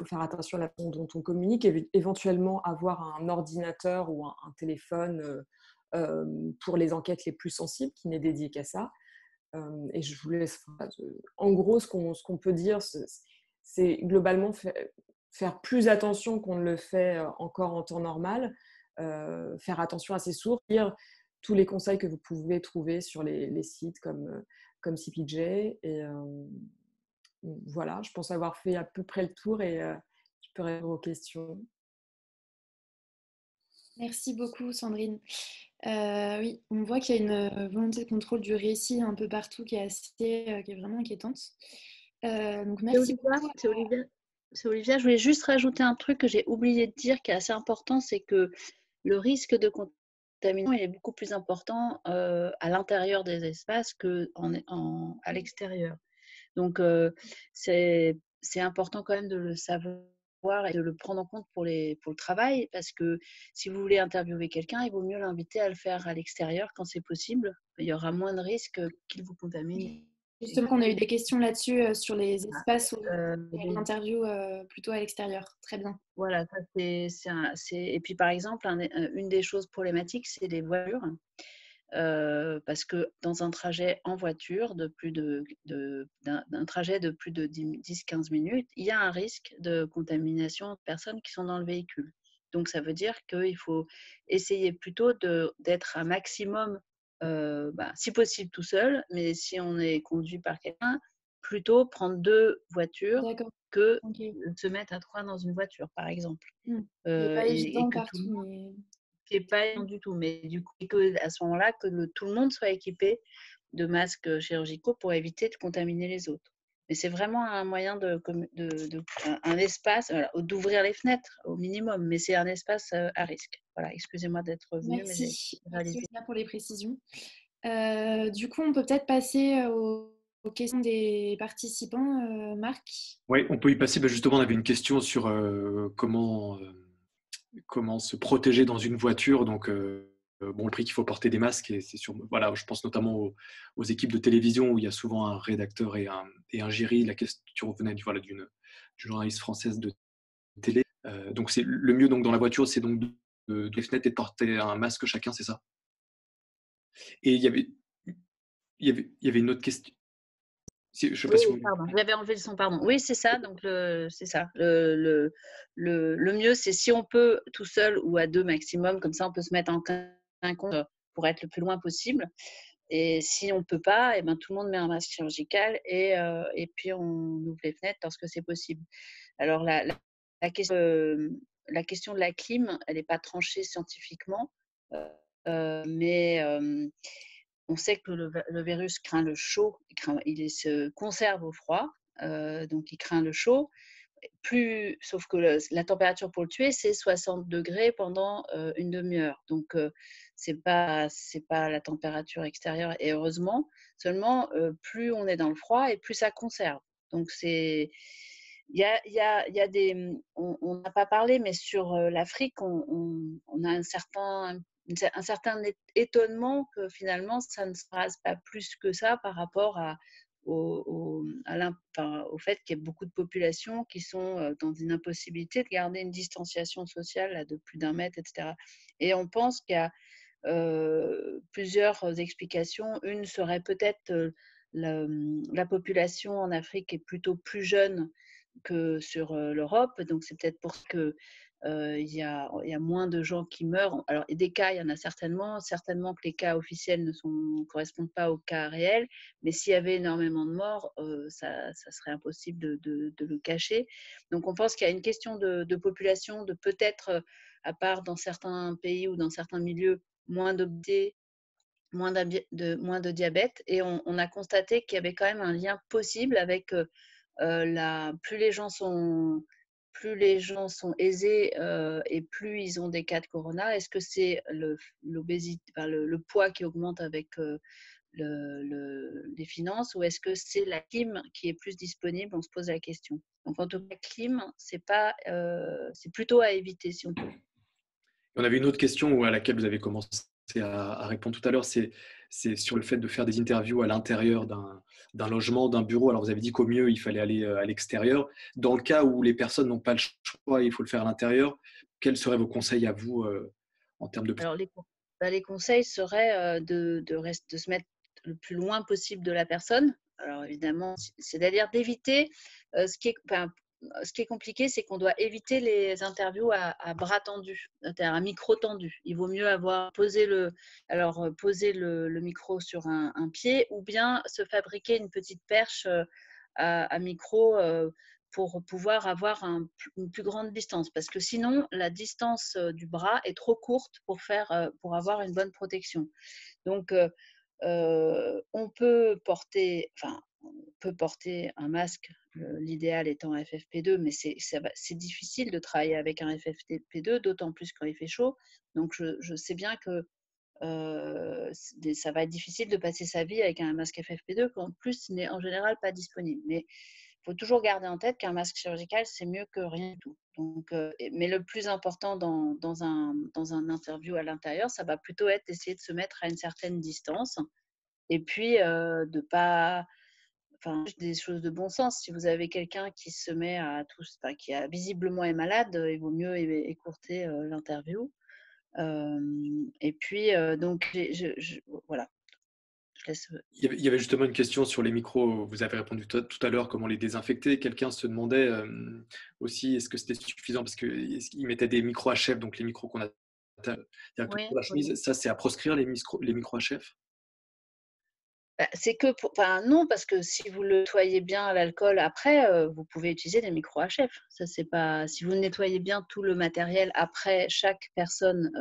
faire attention à la façon dont on communique, éventuellement avoir un ordinateur ou un téléphone pour les enquêtes les plus sensibles qui n'est dédié qu'à ça. Et je vous laisse. En gros, ce qu'on peut dire, c'est globalement faire plus attention qu'on ne le fait encore en temps normal, faire attention à ses sources, lire tous les conseils que vous pouvez trouver sur les sites comme CPJ. Et voilà, je pense avoir fait à peu près le tour et je peux répondre aux questions. Merci beaucoup, Sandrine. Oui, on voit qu'il y a une volonté de contrôle du récit un peu partout qui est vraiment inquiétante. Donc merci beaucoup. C'est Olivia. Je voulais juste rajouter un truc que j'ai oublié de dire qui est assez important, c'est que le risque de contamination il est beaucoup plus important à l'intérieur des espaces qu'à l'extérieur. Donc, c'est important quand même de le savoir et de le prendre en compte pour le travail, parce que si vous voulez interviewer quelqu'un, il vaut mieux l'inviter à le faire à l'extérieur quand c'est possible. Il y aura moins de risques qu'il vous contamine. Justement, on a eu des questions là-dessus sur les espaces où l'interview plutôt à l'extérieur. Très bien. Voilà, ça et puis par exemple, une des choses problématiques, c'est les voitures. Parce que dans un trajet en voiture d'un trajet de plus de 10-15 minutes, il y a un risque de contamination de personnes qui sont dans le véhicule. Donc ça veut dire qu'il faut essayer plutôt d'être un maximum, si possible tout seul, mais si on est conduit par quelqu'un, plutôt prendre 2 voitures que se mettre à 3 dans une voiture, par exemple. C'est pas évident partout, mais... qui n'est pas évident du tout, mais du coup, à ce moment-là, que tout le monde soit équipé de masques chirurgicaux pour éviter de contaminer les autres. Mais c'est vraiment un moyen un espace, voilà, d'ouvrir les fenêtres au minimum, mais c'est un espace à risque. Voilà, excusez-moi d'être revenue. Merci. Merci pour les précisions. Du coup, on peut peut-être passer aux questions des participants, Marc. Oui, on peut y passer. Justement, on avait une question sur comment se protéger dans une voiture. Donc, le prix qu'il faut porter des masques, et c'est voilà, je pense notamment aux équipes de télévision où il y a souvent un rédacteur et un jury. La question venait d'une journaliste française de télé. Donc, c'est le mieux dans la voiture, c'est donc de les fenêtres et de porter un masque chacun, c'est ça? Et il y avait une autre question. Je sais pas Oui, si vous... pardon, j'avais enlevé le son, pardon. Oui, c'est ça. Donc, c'est ça. Le mieux, c'est si on peut tout seul ou à 2 maximum, comme ça, on peut se mettre en compte pour être le plus loin possible. Et si on ne peut pas, eh ben, tout le monde met un masque chirurgical et puis on ouvre les fenêtres lorsque c'est possible. Alors, la question de la clim, elle n'est pas tranchée scientifiquement, mais on sait que le virus craint le chaud, il se conserve au froid, donc il craint le chaud. Sauf que la température pour le tuer, c'est 60 degrés pendant une demi-heure. Donc, c'est pas la température extérieure. Et heureusement, seulement, plus on est dans le froid et plus ça conserve. Donc, il y a on n'a pas parlé, mais sur l'Afrique, on a un certain étonnement que finalement, ça ne se passe pas plus que ça par rapport au fait qu'il y ait beaucoup de populations qui sont dans une impossibilité de garder une distanciation sociale de plus d'1 mètre, etc. Et on pense qu'il y a plusieurs explications. Une serait peut-être la population en Afrique est plutôt plus jeune que sur l'Europe, donc c'est peut-être pour ça que il y a moins de gens qui meurent. Alors, des cas, il y en a certainement que les cas officiels ne correspondent pas aux cas réels, mais s'il y avait énormément de morts, ça serait impossible de le cacher. Donc, on pense qu'il y a une question de population, de peut-être, à part dans certains pays ou dans certains milieux, moins d'obésité, moins de diabète, et on a constaté qu'il y avait quand même un lien possible avec plus les gens sont aisés et plus ils ont des cas de corona. Est-ce que c'est l'obésité, le poids qui augmente avec les finances, ou est-ce que c'est la clim qui est plus disponible? On se pose la question. Donc, en tout cas, la clim, c'est plutôt à éviter si on peut. On avait une autre question à laquelle vous avez commencé à répondre tout à l'heure, c'est sur le fait de faire des interviews à l'intérieur d'un logement, d'un bureau. Alors, vous avez dit qu'au mieux, il fallait aller à l'extérieur. Dans le cas où les personnes n'ont pas le choix et il faut le faire à l'intérieur, quels seraient vos conseils à vous en termes de... Alors, les conseils seraient de se mettre le plus loin possible de la personne. Alors, évidemment, c'est-à-dire d'éviter ce qui est compliqué, c'est qu'on doit éviter les interviews à bras tendus, c'est-à-dire à micro tendu. Il vaut mieux poser le micro sur un pied, ou bien se fabriquer une petite perche à micro pour pouvoir avoir une plus grande distance. Parce que sinon, la distance du bras est trop courte pour avoir une bonne protection. Donc, on peut porter un masque, l'idéal étant FFP2, mais c'est difficile de travailler avec un FFP2, d'autant plus quand il fait chaud. Donc, je sais bien que ça va être difficile de passer sa vie avec un masque FFP2, qui en plus n'est en général pas disponible. Mais il faut toujours garder en tête qu'un masque chirurgical, c'est mieux que rien du tout. Donc, mais le plus important dans un interview à l'intérieur, ça va plutôt être d'essayer de se mettre à une certaine distance. Et puis, des choses de bon sens. Si vous avez quelqu'un qui se met qui visiblement est malade, il vaut mieux écourter l'interview. Et puis, donc, voilà. Je laisse. Il y avait justement une question sur les micros. Vous avez répondu tout à l'heure, comment les désinfecter. Quelqu'un se demandait aussi, est-ce que c'était suffisant, parce qu'ils mettaient des micros HF, donc les micros qu'on a directement sur la chemise. Oui. Ça, c'est à proscrire, les micros HF? C'est que non, parce que si vous le nettoyez bien à l'alcool après, vous pouvez utiliser des micros HF. Ça, c'est pas... Si vous nettoyez bien tout le matériel après chaque personne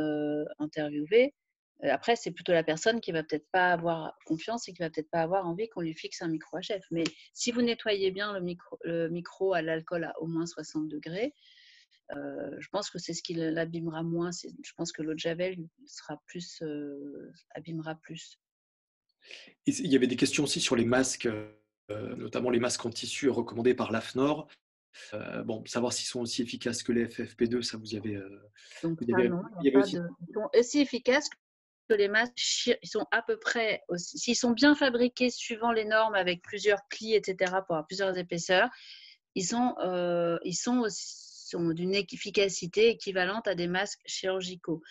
interviewée, après, c'est plutôt la personne qui va peut-être pas avoir confiance et qui va peut-être pas avoir envie qu'on lui fixe un micro HF. Mais si vous nettoyez bien le micro à l'alcool à au moins 60 degrés, je pense que c'est ce qui l'abîmera moins. Je pense que l'eau de Javel abîmera plus. Et il y avait des questions aussi sur les masques, notamment les masques en tissu recommandés par l'AFNOR. Savoir s'ils sont aussi efficaces que les FFP2, ça vous y avez... Donc non, ils sont aussi efficaces que les masques. Ils sont à peu près aussi... S'ils sont bien fabriqués suivant les normes avec plusieurs plis, etc., pour avoir plusieurs épaisseurs, ils sont d'une efficacité équivalente à des masques chirurgicaux.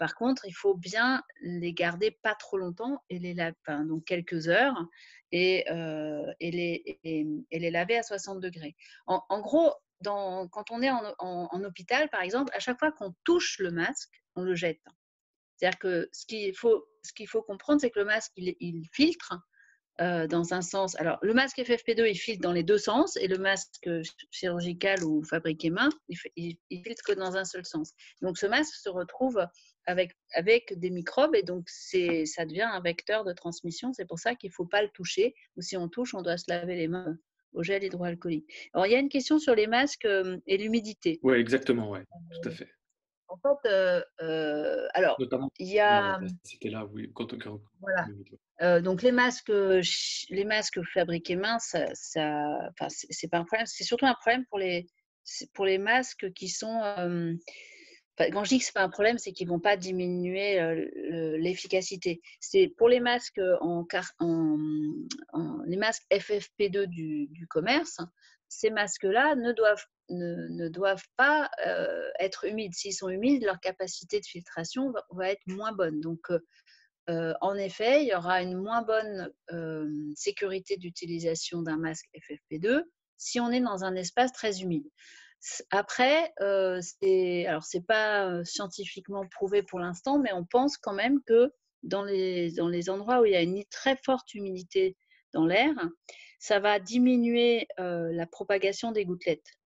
Par contre, il faut bien les garder pas trop longtemps et les laver, donc quelques heures, et les laver à 60 degrés. En gros, quand on est en hôpital, par exemple, à chaque fois qu'on touche le masque, on le jette. C'est-à-dire que ce qu'il faut comprendre, c'est que le masque, il filtre dans un sens. Alors, le masque FFP2, il filtre dans les deux sens, et le masque chirurgical ou fabriqué main, il filtre que dans un seul sens. Donc, ce masque se retrouve avec des microbes, et donc ça devient un vecteur de transmission. C'est pour ça qu'il ne faut pas le toucher, ou si on touche, on doit se laver les mains au gel hydroalcoolique. Alors, il y a une question sur les masques et l'humidité. Oui, exactement, ouais, tout à fait. En fait, alors, Notamment, il y a… c'était là, oui, Voilà. Donc les masques fabriqués main, c'est pas un problème. C'est surtout un problème pour les masques qui sont… quand je dis que c'est pas un problème, c'est qu'ils vont pas diminuer l'efficacité. C'est pour les masques les masques FFP2 du commerce. Ces masques-là ne doivent pas être humides. S'ils sont humides, leur capacité de filtration va être moins bonne. Donc en effet, il y aura une moins bonne sécurité d'utilisation d'un masque FFP2 si on est dans un espace très humide. Après, c'est pas scientifiquement prouvé pour l'instant, mais on pense quand même que dans les endroits où il y a une très forte humidité dans l'air, ça va diminuer la propagation des gouttelettes.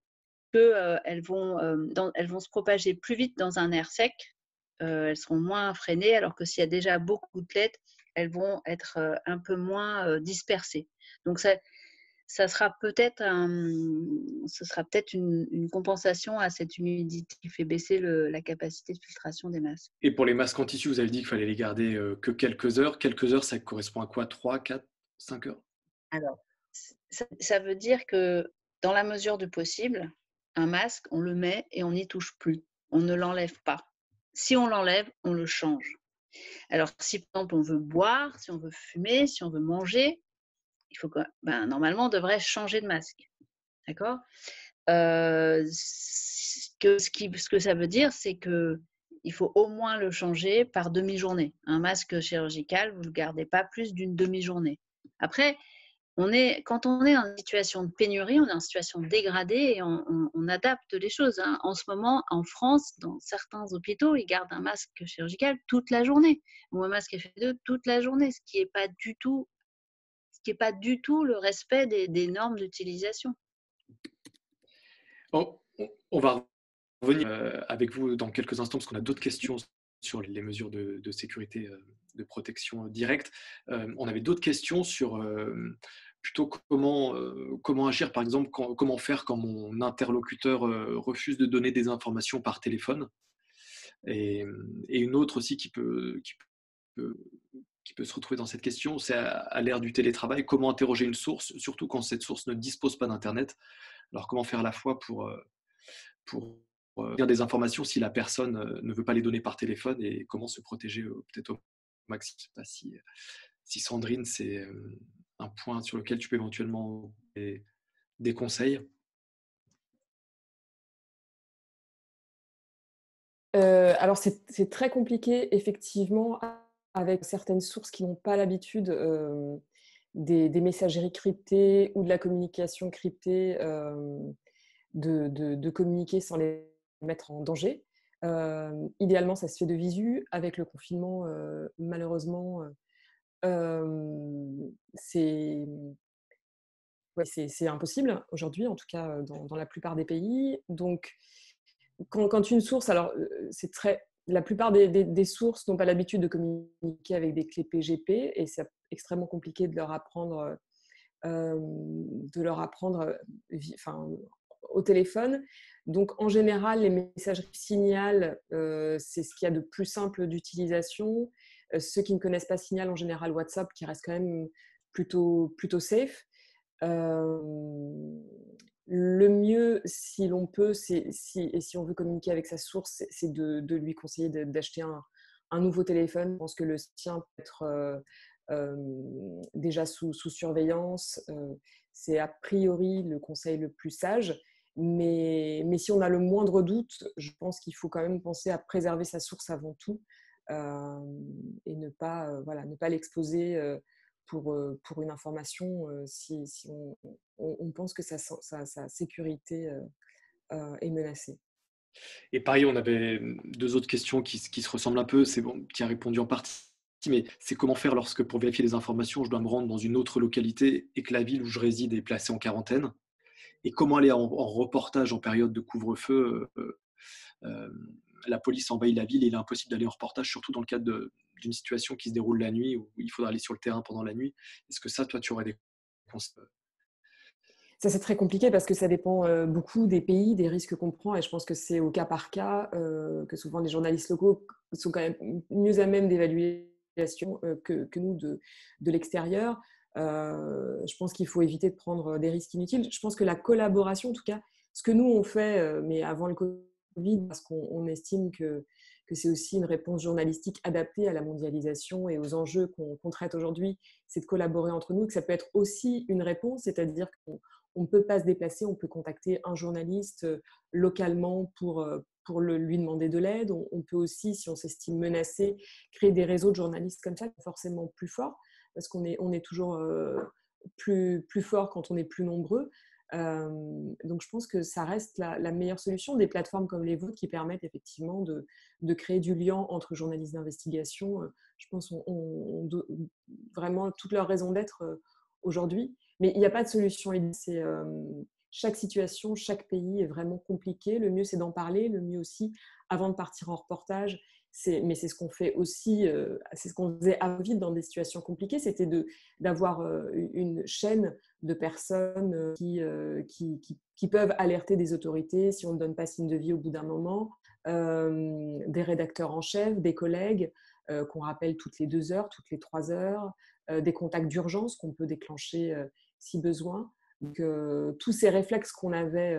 Elles vont se propager plus vite dans un air sec. Elles seront moins freinées, alors que s'il y a déjà beaucoup de gouttelettes, elles vont être un peu moins dispersées. Donc, ce sera peut-être une compensation à cette humidité qui fait baisser la capacité de filtration des masques. Et pour les masques en tissu, vous avez dit qu'il fallait les garder que quelques heures. Quelques heures, ça correspond à quoi? 3, 4, 5 heures? Alors, ça veut dire que dans la mesure du possible, un masque, on le met et on n'y touche plus. On ne l'enlève pas. Si on l'enlève, on le change. Alors, si par exemple on veut boire, si on veut fumer, si on veut manger, il faut normalement on devrait changer de masque. D'accord ? Ce que ça veut dire, c'est qu'il faut au moins le changer par demi-journée. Un masque chirurgical, vous ne le gardez pas plus d'une demi-journée. Après, quand on est en situation de pénurie, on est en situation dégradée et on adapte les choses. Hein. En ce moment, en France, dans certains hôpitaux, ils gardent un masque chirurgical toute la journée ou un masque FFP2 toute la journée, ce qui n'est pas du tout le respect des normes d'utilisation. On va revenir avec vous dans quelques instants parce qu'on a d'autres questions sur les mesures de sécurité, de protection directe. On avait d'autres questions sur plutôt comment agir, par exemple, comment faire quand mon interlocuteur refuse de donner des informations par téléphone. Et une autre aussi qui peut se retrouver dans cette question, c'est à l'ère du télétravail, comment interroger une source, surtout quand cette source ne dispose pas d'Internet. Alors, comment faire à la fois pour dire des informations si la personne ne veut pas les donner par téléphone, et comment se protéger peut-être au maximum. Je ne sais pas si Sandrine, c'est un point sur lequel tu peux éventuellement des conseils. Alors, c'est très compliqué, effectivement, avec certaines sources qui n'ont pas l'habitude des messageries cryptées ou de la communication cryptée, de communiquer sans les mettre en danger. Idéalement, ça se fait de visu. Avec le confinement, malheureusement, c'est impossible aujourd'hui, en tout cas dans la plupart des pays. Donc, quand une source, alors la plupart des sources n'ont pas l'habitude de communiquer avec des clés PGP et c'est extrêmement compliqué de leur apprendre au téléphone. Donc, en général, les messageries Signal, c'est ce qu'il y a de plus simple d'utilisation. Ceux qui ne connaissent pas Signal, en général, WhatsApp, qui reste quand même plutôt safe. Le mieux, si l'on peut, si on veut communiquer avec sa source, c'est de lui conseiller d'acheter un nouveau téléphone. Je pense que le sien peut être déjà sous surveillance. C'est a priori le conseil le plus sage. Mais si on a le moindre doute, je pense qu'il faut quand même penser à préserver sa source avant tout. et ne pas, voilà, ne pas l'exposer pour une information si on pense que sa sécurité est menacée. Et pareil, on avait deux autres questions qui se ressemblent un peu. C'est bon, tu as répondu en partie, mais c'est comment faire lorsque, pour vérifier des informations, je dois me rendre dans une autre localité et que la ville où je réside est placée en quarantaine? Et comment aller en reportage en période de couvre-feu? euh, la police envahit la ville et il est impossible d'aller en reportage, surtout dans le cadre d'une situation qui se déroule la nuit, où il faudra aller sur le terrain pendant la nuit. Est-ce que ça, toi, tu aurais des conseils? Ça, c'est très compliqué parce que ça dépend beaucoup des pays, des risques qu'on prend. Et je pense que c'est au cas par cas que souvent les journalistes locaux sont quand même mieux à même d'évaluer la situation que nous de l'extérieur. Je pense qu'il faut éviter de prendre des risques inutiles. Je pense que la collaboration, en tout cas, ce que nous on fait, mais avant le Covid, parce qu'on estime que c'est aussi une réponse journalistique adaptée à la mondialisation et aux enjeux qu'on traite aujourd'hui, c'est de collaborer entre nous, que ça peut être aussi une réponse, c'est-à-dire qu'on ne peut pas se déplacer, on peut contacter un journaliste localement pour lui demander de l'aide. On peut aussi, si on s'estime menacé, créer des réseaux de journalistes comme ça, forcément plus forts, parce qu'on est toujours plus fort quand on est plus nombreux. Donc je pense que ça reste la meilleure solution, des plateformes comme les vôtres qui permettent effectivement de créer du lien entre journalistes d'investigation. Je pense ont vraiment toute leur raison d'être aujourd'hui. Mais il n'y a pas de solution. C'est chaque situation, chaque pays est vraiment compliqué. Le mieux, c'est d'en parler. Le mieux aussi, avant de partir en reportage, mais c'est ce qu'on fait aussi, c'est ce qu'on faisait avant Covid dans des situations compliquées, c'était d'avoir une chaîne de personnes qui peuvent alerter des autorités si on ne donne pas signe de vie au bout d'un moment, des rédacteurs en chef, des collègues qu'on rappelle toutes les 2 heures, toutes les 3 heures, des contacts d'urgence qu'on peut déclencher si besoin. Donc, tous ces réflexes qu'on avait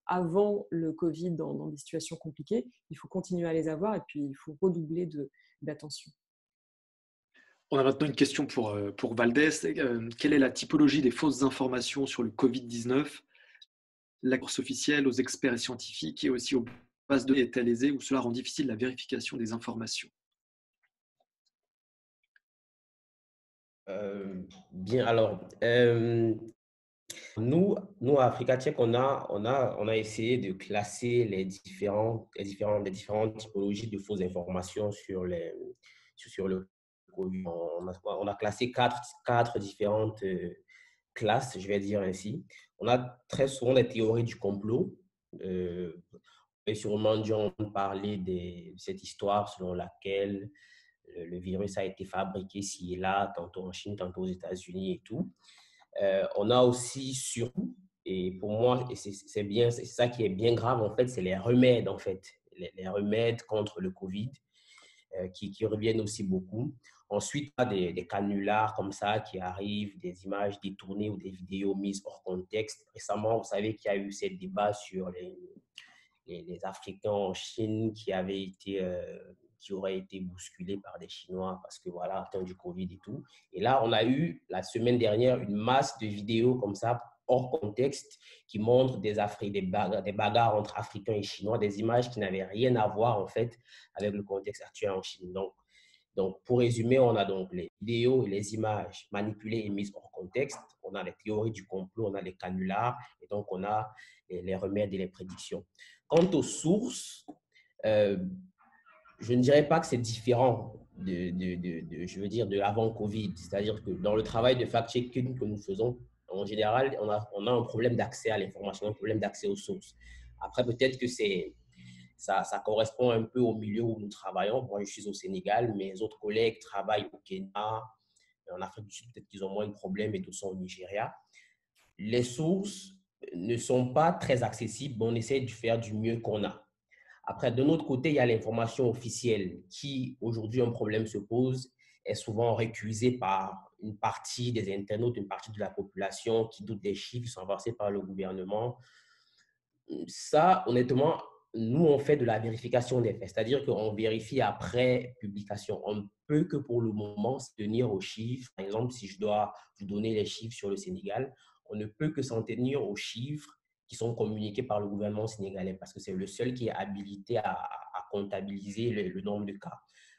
avant le Covid dans des situations compliquées, il faut continuer à les avoir et puis il faut redoubler d'attention. On a maintenant une question pour Valdez. Quelle est la typologie des fausses informations sur le Covid-19? La course officielle aux experts et scientifiques et aussi aux bases de données est-elle aisée ou cela rend difficile la vérification des informations? Bien, alors, nous, à Africa Tchèque, on a essayé de classer les différentes typologies de fausses informations sur le Covid. On a classé quatre différentes classes, je vais dire ainsi. On a très souvent des théories du complot. Et sûrement dû en parler de cette histoire selon laquelle le virus a été fabriqué ici et là, tantôt en Chine, tantôt aux États-Unis et tout. On a aussi surtout, et pour moi, et c'est bien, c'est ça qui est bien grave en fait, c'est les remèdes en fait, les remèdes contre le Covid qui reviennent aussi beaucoup. Ensuite, on a des canulars comme ça qui arrivent, des images détournées ou des vidéos mises hors contexte. Récemment, vous savez qu'il y a eu ce débat sur les Africains en Chine qui auraient été bousculés par des Chinois parce que voilà, à cause du Covid et tout. Et là, on a eu la semaine dernière une masse de vidéos comme ça, hors contexte, qui montrent des bagarres entre Africains et Chinois, des images qui n'avaient rien à voir en fait avec le contexte actuel en Chine. Donc, pour résumer, on a donc les vidéos et les images manipulées et mises hors contexte. On a les théories du complot, on a les canulars, et donc on a les remèdes et les prédictions. Quant aux sources, je ne dirais pas que c'est différent je veux dire, de l'avant-Covid. C'est-à-dire que dans le travail de fact-checking que nous faisons, en général, on a un problème d'accès à l'information, un problème d'accès aux sources. Après, peut-être que ça correspond un peu au milieu où nous travaillons. Moi, je suis au Sénégal, mes autres collègues travaillent au Kenya, en Afrique du Sud, peut-être qu'ils ont moins de problèmes et d'autres sont au Nigeria. Les sources ne sont pas très accessibles, mais on essaie de faire du mieux qu'on a. Après, de notre côté, il y a l'information officielle qui, aujourd'hui, un problème se pose, est souvent récusée par une partie des internautes, une partie de la population qui doute des chiffres qui sont avancés par le gouvernement. Ça, honnêtement, nous, on fait de la vérification des faits, c'est-à-dire qu'on vérifie après publication. On ne peut que pour le moment se tenir aux chiffres. Par exemple, si je dois vous donner les chiffres sur le Sénégal, on ne peut que s'en tenir aux chiffres qui sont communiqués par le gouvernement sénégalais parce que c'est le seul qui est habilité à comptabiliser le nombre de cas.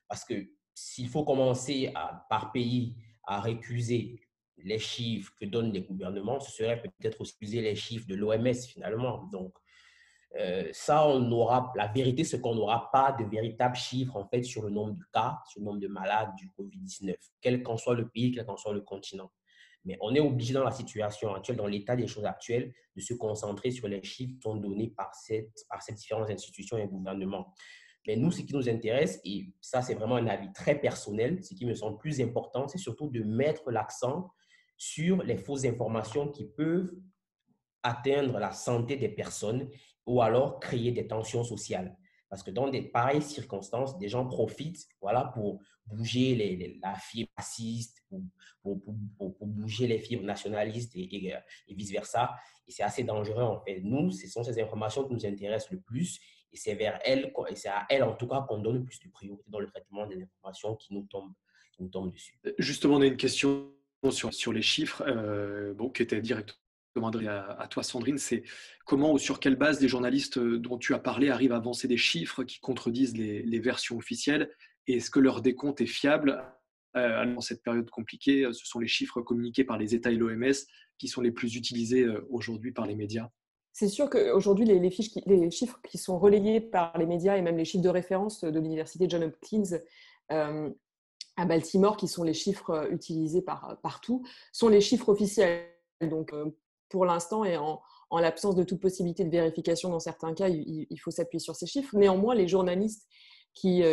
Parce que s'il faut commencer par pays à récuser les chiffres que donnent les gouvernements, ce serait peut-être aussi récuser les chiffres de l'OMS finalement. Donc, ça, la vérité, c'est qu'on n'aura pas de véritables chiffres en fait sur le nombre de cas, sur le nombre de malades du Covid-19, quel qu'en soit le pays, quel qu'en soit le continent. Mais on est obligé dans la situation actuelle, dans l'état des choses actuelles, de se concentrer sur les chiffres qui sont donnés par ces différentes institutions et gouvernements. Mais nous, ce qui nous intéresse, et ça c'est vraiment un avis très personnel, ce qui me semble plus important, c'est surtout de mettre l'accent sur les fausses informations qui peuvent atteindre la santé des personnes ou alors créer des tensions sociales. Parce que dans des pareilles circonstances, des gens profitent pour bouger la fibre raciste, pour bouger les fibres nationalistes et vice-versa. Et c'est assez dangereux en fait. Nous, ce sont ces informations qui nous intéressent le plus et c'est à elles en tout cas qu'on donne le plus de priorité dans le traitement des informations qui nous tombent dessus. Justement, on a une question sur les chiffres qui était directement demandé à toi, Sandrine, c'est comment ou sur quelle base les journalistes dont tu as parlé arrivent à avancer des chiffres qui contredisent les versions officielles et est-ce que leur décompte est fiable dans cette période compliquée? Ce sont les chiffres communiqués par les États et l'OMS qui sont les plus utilisés aujourd'hui par les médias. C'est sûr qu'aujourd'hui, les chiffres qui sont relayés par les médias et même les chiffres de référence de l'université Johns Hopkins à Baltimore, qui sont les chiffres utilisés partout, sont les chiffres officiels. Donc, pour l'instant, et en l'absence de toute possibilité de vérification dans certains cas, il faut s'appuyer sur ces chiffres. Néanmoins, les journalistes qui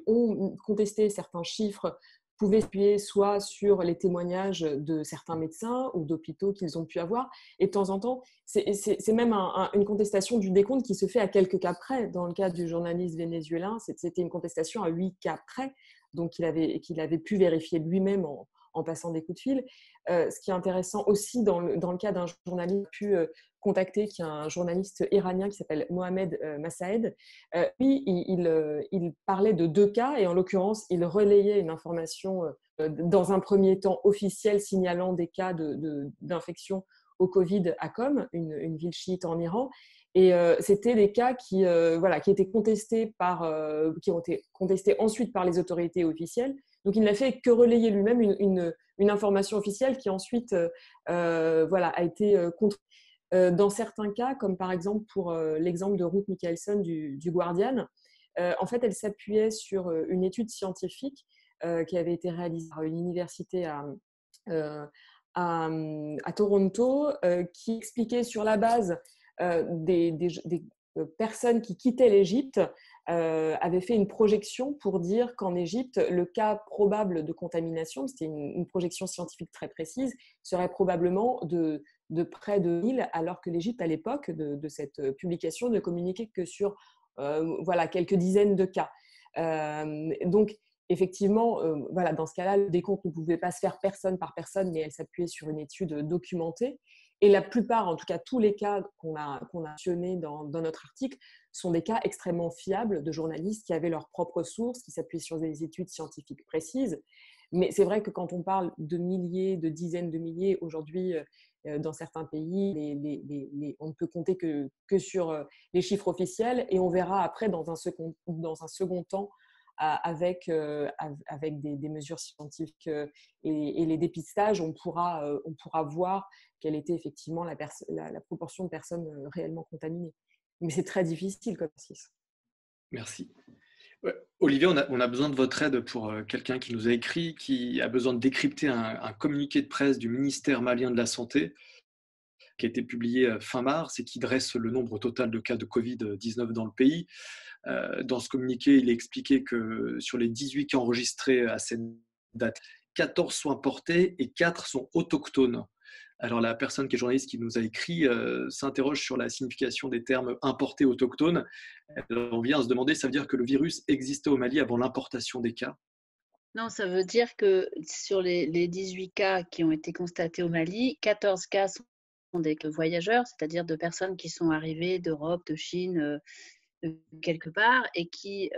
ont contesté certains chiffres pouvaient s'appuyer soit sur les témoignages de certains médecins ou d'hôpitaux qu'ils ont pu avoir. Et de temps en temps, c'est même une contestation du décompte qui se fait à quelques cas près. Dans le cas du journaliste vénézuélien, c'était une contestation à 8 cas près, donc qu'il avait pu vérifier lui-même en passant des coups de fil. Ce qui est intéressant aussi dans le cas d'un journaliste pu contacter, qui est un journaliste iranien qui s'appelle Mohamed Massaed. Lui, il parlait de 2 cas et en l'occurrence, il relayait une information dans un premier temps officielle signalant des cas d'infection au Covid à Qom, une ville chiite en Iran. Et c'était des cas qui étaient contestés qui ont été contestés ensuite par les autorités officielles. Donc, il n'a fait que relayer lui-même une information officielle qui ensuite a été contre. Dans certains cas, comme par exemple pour l'exemple de Ruth Michaelson du Guardian, en fait, elle s'appuyait sur une étude scientifique qui avait été réalisée par une université à Toronto qui expliquait sur la base des personnes qui quittaient l'Égypte avait fait une projection pour dire qu'en Égypte, le cas probable de contamination, c'était une projection scientifique très précise, serait probablement de près de 1000, alors que l'Égypte, à l'époque de cette publication, ne communiquait que sur quelques dizaines de cas. Donc, effectivement, dans ce cas-là, le décompte ne pouvait pas se faire personne par personne, mais elle s'appuyait sur une étude documentée. Et la plupart, en tout cas tous les cas qu'on a mentionnés dans notre article, sont des cas extrêmement fiables de journalistes qui avaient leurs propres sources, qui s'appuient sur des études scientifiques précises. Mais c'est vrai que quand on parle de milliers, de dizaines de milliers, aujourd'hui, dans certains pays, on ne peut compter que sur les chiffres officiels et on verra après dans un second temps avec des mesures scientifiques et les dépistages, on pourra voir quelle était effectivement la proportion de personnes réellement contaminées. Mais c'est très difficile comme exercice. Merci. Ouais. Olivier, on a besoin de votre aide pour quelqu'un qui nous a écrit, qui a besoin de décrypter un communiqué de presse du ministère malien de la Santé qui a été publié fin mars et qui dresse le nombre total de cas de Covid-19 dans le pays. Dans ce communiqué, il est expliqué que sur les 18 cas enregistrés à cette date, 14 sont importés et 4 sont autochtones. Alors la personne qui est journaliste qui nous a écrit s'interroge sur la signification des termes importés autochtones. On vient à se demander, ça veut dire que le virus existait au Mali avant l'importation des cas? Non, ça veut dire que sur les 18 cas qui ont été constatés au Mali, 14 cas sont des voyageurs, c'est-à-dire de personnes qui sont arrivées d'Europe, de Chine, de quelque part, et qui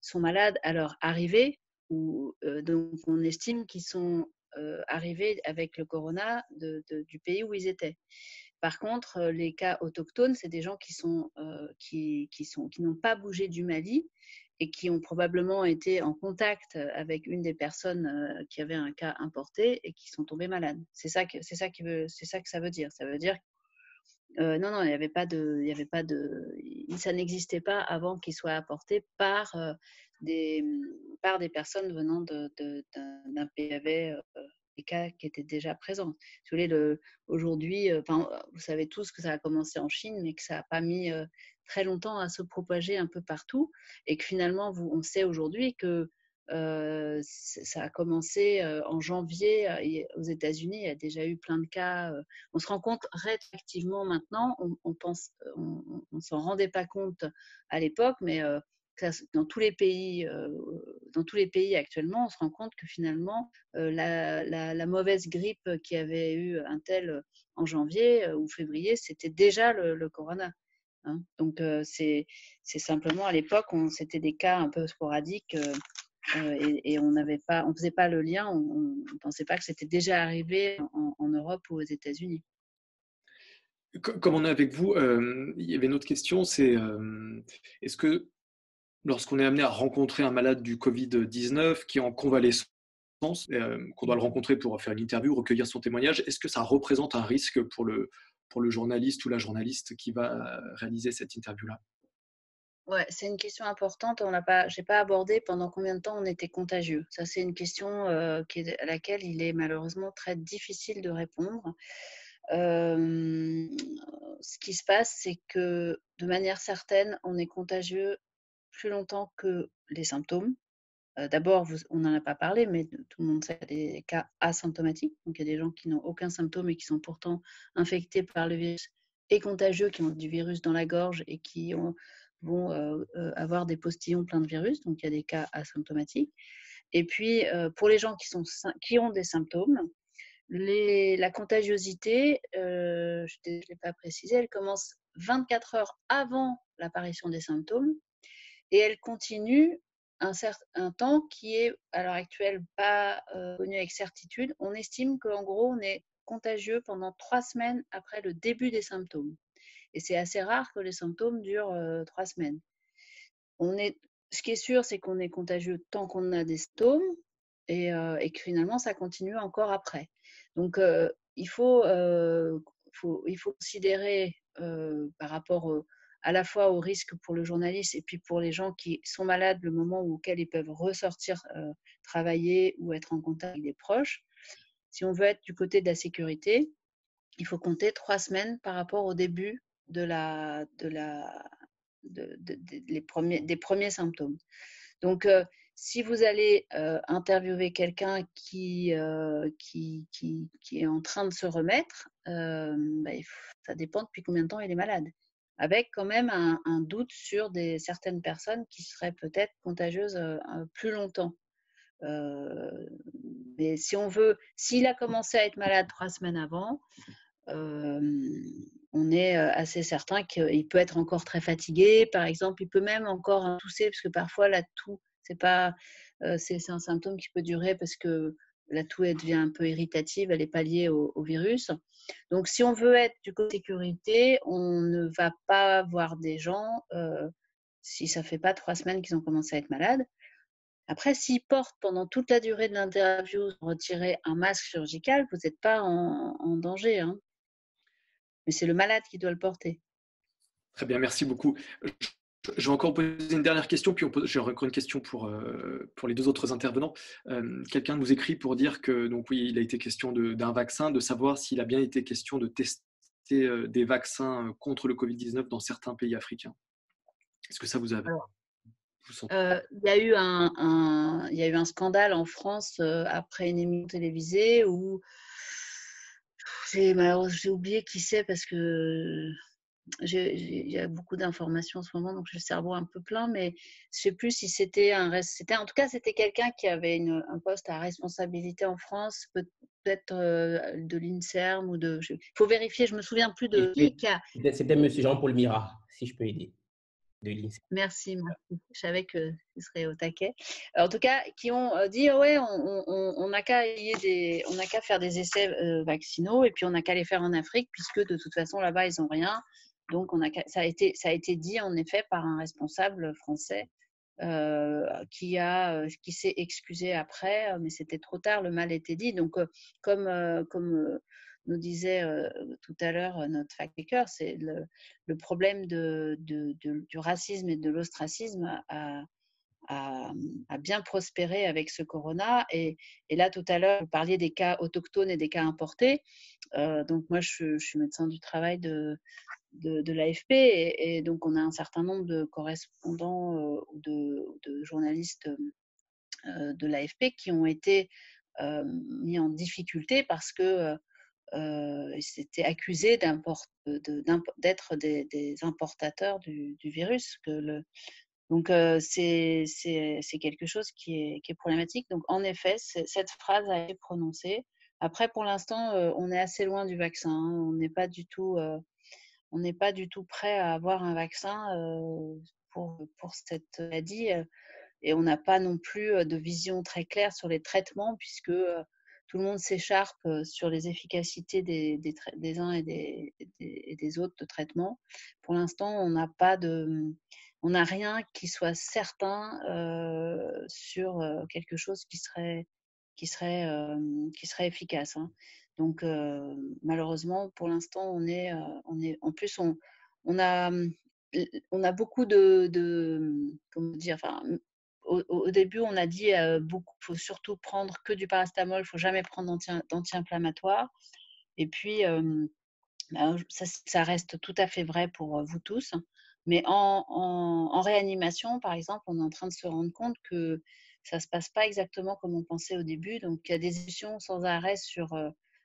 sont malades à leur arrivée, ou donc on estime qu'ils sont arrivés avec le corona du pays où ils étaient. Par contre, les cas autochtones, c'est des gens qui n'ont pas bougé du Mali et qui ont probablement été en contact avec une des personnes qui avait un cas importé et qui sont tombées malades. C'est ça que ça veut dire. Ça veut dire non, il n'y avait pas ça n'existait pas avant qu'il soit apporté par des personnes venant d'un pays qui avait des cas qui étaient déjà présents. Si vous voulez, aujourd'hui, vous savez tous que ça a commencé en Chine, mais que ça n'a pas mis très longtemps à se propager un peu partout, et que finalement, on sait aujourd'hui que ça a commencé en janvier aux États-Unis. Il y a déjà eu plein de cas. On se rend compte rétroactivement maintenant. On s'en rendait pas compte à l'époque, mais dans tous les pays actuellement, on se rend compte que finalement la mauvaise grippe qui avait eu un tel en janvier ou février, c'était déjà le corona. Hein. Donc c'est simplement à l'époque, c'était des cas un peu sporadiques. Et on faisait pas le lien, on pensait pas que c'était déjà arrivé en Europe ou aux États-Unis. Comme on est avec vous, il y avait une autre question, c'est est-ce que lorsqu'on est amené à rencontrer un malade du Covid-19 qui est en convalescence, qu'on doit le rencontrer pour faire une interview, recueillir son témoignage, est-ce que ça représente un risque pour le journaliste ou la journaliste qui va réaliser cette interview-là? Ouais, c'est une question importante. J'ai pas abordé pendant combien de temps on était contagieux. Ça, c'est une question à laquelle il est malheureusement très difficile de répondre. Ce qui se passe, c'est que de manière certaine, on est contagieux plus longtemps que les symptômes. D'abord, on n'en a pas parlé, mais tout le monde sait qu'il y a des cas asymptomatiques. Donc, il y a des gens qui n'ont aucun symptôme et qui sont pourtant infectés par le virus et contagieux, qui ont du virus dans la gorge et qui vont avoir des postillons pleins de virus. Donc, il y a des cas asymptomatiques. Et puis, pour les gens qui ont des symptômes, la contagiosité, je ne l'ai pas précisé, elle commence 24 heures avant l'apparition des symptômes et elle continue un temps qui est à l'heure actuelle pas connu avec certitude. On estime qu'en gros, on est contagieux pendant 3 semaines après le début des symptômes. Et c'est assez rare que les symptômes durent 3 semaines. Ce qui est sûr, c'est qu'on est contagieux tant qu'on a des symptômes et que finalement, ça continue encore après. Donc, il faut considérer par rapport à la fois au risque pour le journaliste et puis pour les gens qui sont malades, le moment auquel ils peuvent ressortir travailler ou être en contact avec des proches. Si on veut être du côté de la sécurité, il faut compter 3 semaines par rapport au début des premiers symptômes. Donc, si vous allez interviewer quelqu'un qui est en train de se remettre, ça dépend depuis combien de temps il est malade. Avec quand même un doute sur certaines personnes qui seraient peut-être contagieuses plus longtemps. Mais s'il a commencé à être malade 3 semaines avant, on est assez certain qu'il peut être encore très fatigué. Par exemple, il peut même encore tousser, parce que parfois la toux, c'est un symptôme qui peut durer parce que la toux, elle devient un peu irritative, elle n'est pas liée au virus. Donc, si on veut être du côté sécurité, on ne va pas voir des gens si ça ne fait pas 3 semaines qu'ils ont commencé à être malades. Après, s'ils portent pendant toute la durée de l'interview, retirer un masque chirurgical, vous n'êtes pas en danger. Hein. Mais c'est le malade qui doit le porter. Très bien, merci beaucoup. Je vais encore poser une dernière question, puis j'ai encore une question pour les deux autres intervenants. Quelqu'un nous écrit pour dire que, donc oui, il a été question d'un vaccin, de savoir s'il a bien été question de tester des vaccins contre le Covid-19 dans certains pays africains. Est-ce que ça vous avez... Il y a eu un scandale en France après une émission télévisée où j'ai oublié qui c'est parce que il y a beaucoup d'informations en ce moment, donc j'ai le cerveau un peu plein, mais je ne sais plus si c'était en tout cas, c'était quelqu'un qui avait un poste à responsabilité en France, peut-être de l'INSERM ou il faut vérifier, je ne me souviens plus de qui a... C'était M. Jean-Paul Mira, si je peux aider. Merci. Je savais que ce serait au taquet. En tout cas, qui ont dit ouais, on n'a qu'à faire des essais vaccinaux et puis on n'a qu'à les faire en Afrique puisque de toute façon là-bas ils n'ont rien. Donc ça a été dit en effet par un responsable français qui s'est excusé après, mais c'était trop tard, le mal était dit. Donc, comme nous disait tout à l'heure notre fact-checker, c'est le problème du racisme et de l'ostracisme a bien prospéré avec ce corona. Et là, tout à l'heure, vous parliez des cas autochtones et des cas importés. Donc, moi, je suis médecin du travail de l'AFP et donc on a un certain nombre de correspondants ou de journalistes de l'AFP qui ont été mis en difficulté parce que ils étaient accusés d'être des importateurs du virus. Donc c'est quelque chose qui est problématique. Donc en effet, cette phrase a été prononcée. Après, pour l'instant, on est assez loin du vaccin. Hein. On n'est pas du tout prêt à avoir un vaccin pour cette maladie. Et on n'a pas non plus de vision très claire sur les traitements, puisque tout le monde s'écharpe sur les efficacités des uns et des autres de traitements. Pour l'instant, on n'a rien qui soit certain sur quelque chose qui serait efficace. Hein. Donc, malheureusement, pour l'instant, en plus, on a beaucoup comment dire, enfin, au début, on a dit beaucoup, faut surtout prendre que du paracétamol, il faut jamais prendre d'anti-inflammatoire. Et puis, ça reste tout à fait vrai pour vous tous. Mais en réanimation, par exemple, on est en train de se rendre compte que ça ne se passe pas exactement comme on pensait au début. Donc, il y a des discussions sans arrêt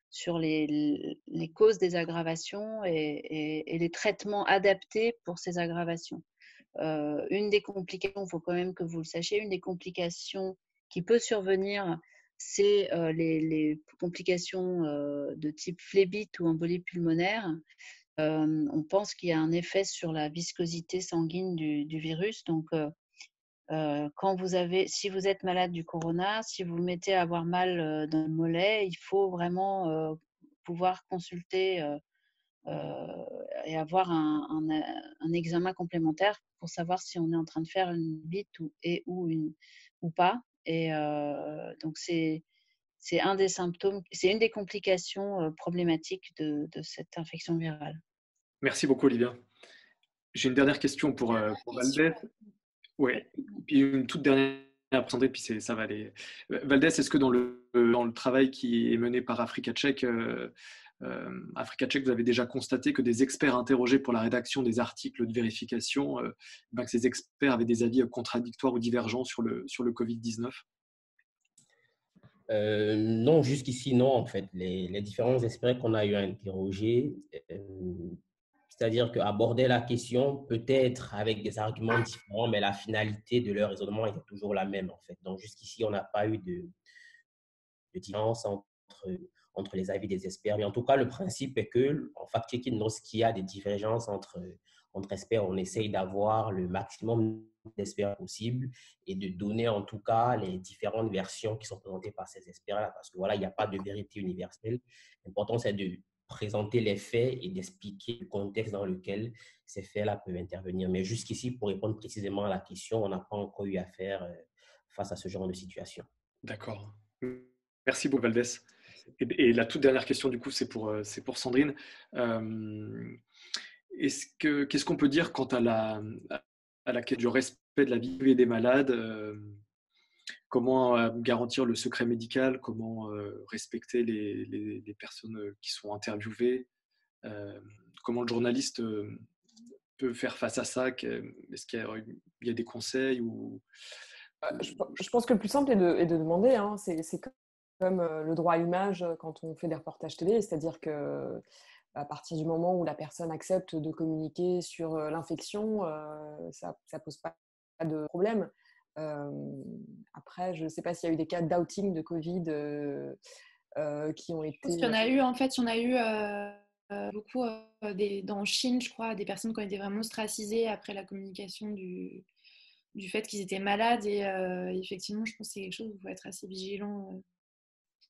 sur les causes des aggravations et les traitements adaptés pour ces aggravations. Une des complications, il faut quand même que vous le sachiez, une des complications qui peut survenir, c'est les complications de type phlébite ou embolie pulmonaire. On pense qu'il y a un effet sur la viscosité sanguine du virus. Donc, si vous êtes malade du corona, si vous mettez à avoir mal dans le mollet, il faut vraiment pouvoir consulter et avoir un examen complémentaire pour savoir si on est en train de faire une bite ou pas. Et donc, c'est un des symptômes, c'est une des complications problématiques de cette infection virale. Merci beaucoup, Olivia. J'ai une dernière question pour Valdès. Ouais. Puis une toute dernière à présenter, puis ça va aller. Valdès, est-ce que dans le travail qui est mené par Africa Check, vous avez déjà constaté que des experts interrogés pour la rédaction des articles de vérification, que ces experts avaient des avis contradictoires ou divergents sur le Covid-19 ? Non, jusqu'ici, non, en fait. Les différents experts qu'on a eu à interroger, c'est-à-dire qu'aborder la question peut-être avec des arguments différents, mais la finalité de leur raisonnement était toujours la même, en fait. Donc, jusqu'ici, on n'a pas eu de différence entre les avis des experts. Mais en tout cas, le principe est que, en fact-checking, lorsqu'il y a des divergences entre experts, on essaye d'avoir le maximum d'experts possible et de donner en tout cas les différentes versions qui sont présentées par ces experts-là. Parce que voilà, il n'y a pas de vérité universelle. L'important, c'est de présenter les faits et d'expliquer le contexte dans lequel ces faits-là peuvent intervenir. Mais jusqu'ici, pour répondre précisément à la question, on n'a pas encore eu affaire face à ce genre de situation. D'accord. Merci beaucoup, Valdès. Et la toute dernière question, du coup, c'est pour Sandrine. Qu'est-ce qu'on peut dire quant à la quête du respect de la vie privée des malades? Comment garantir le secret médical? Comment respecter les personnes qui sont interviewées? Comment le journaliste peut faire face à ça? Est-ce qu'il y a des conseils ou... Je pense que le plus simple est de demander. Hein. C'est comme le droit à l'image quand on fait des reportages télé, c'est-à-dire que à partir du moment où la personne accepte de communiquer sur l'infection, ça pose pas de problème. Après, je ne sais pas s'il y a eu des cas d'outing de Covid qui ont été... Il y en a eu, en fait, il y en a eu beaucoup dans Chine, je crois, des personnes qui ont été vraiment ostracisées après la communication du fait qu'ils étaient malades. Et effectivement, je pense que c'est quelque chose où il faut être assez vigilant.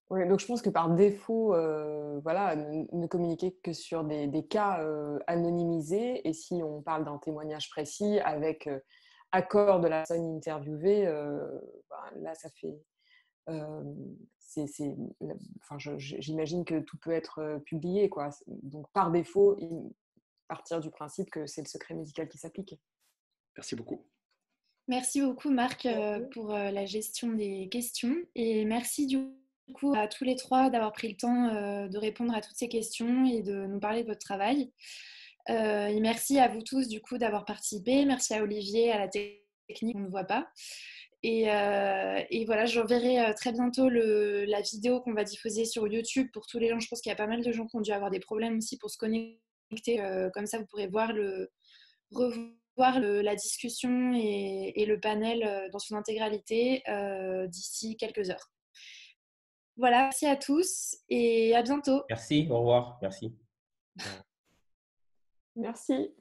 Oui, donc je pense que par défaut, ne communiquer que sur des cas anonymisés, et si on parle d'un témoignage précis avec accord de la personne interviewée, là, ça fait... j'imagine que tout peut être publié, quoi. Donc, par défaut, partir du principe que c'est le secret médical qui s'applique. Merci beaucoup. Merci beaucoup, Marc, pour la gestion des questions. Et merci du coup à tous les trois d'avoir pris le temps de répondre à toutes ces questions et de nous parler de votre travail. Et merci à vous tous du coup d'avoir participé. Merci à Olivier, à la technique, on ne voit pas. Et voilà, j'enverrai très bientôt la vidéo qu'on va diffuser sur YouTube pour tous les gens. Je pense qu'il y a pas mal de gens qui ont dû avoir des problèmes aussi pour se connecter. Comme ça, vous pourrez revoir la discussion et le panel dans son intégralité d'ici quelques heures. Voilà, merci à tous et à bientôt. Merci, au revoir. Merci. Merci.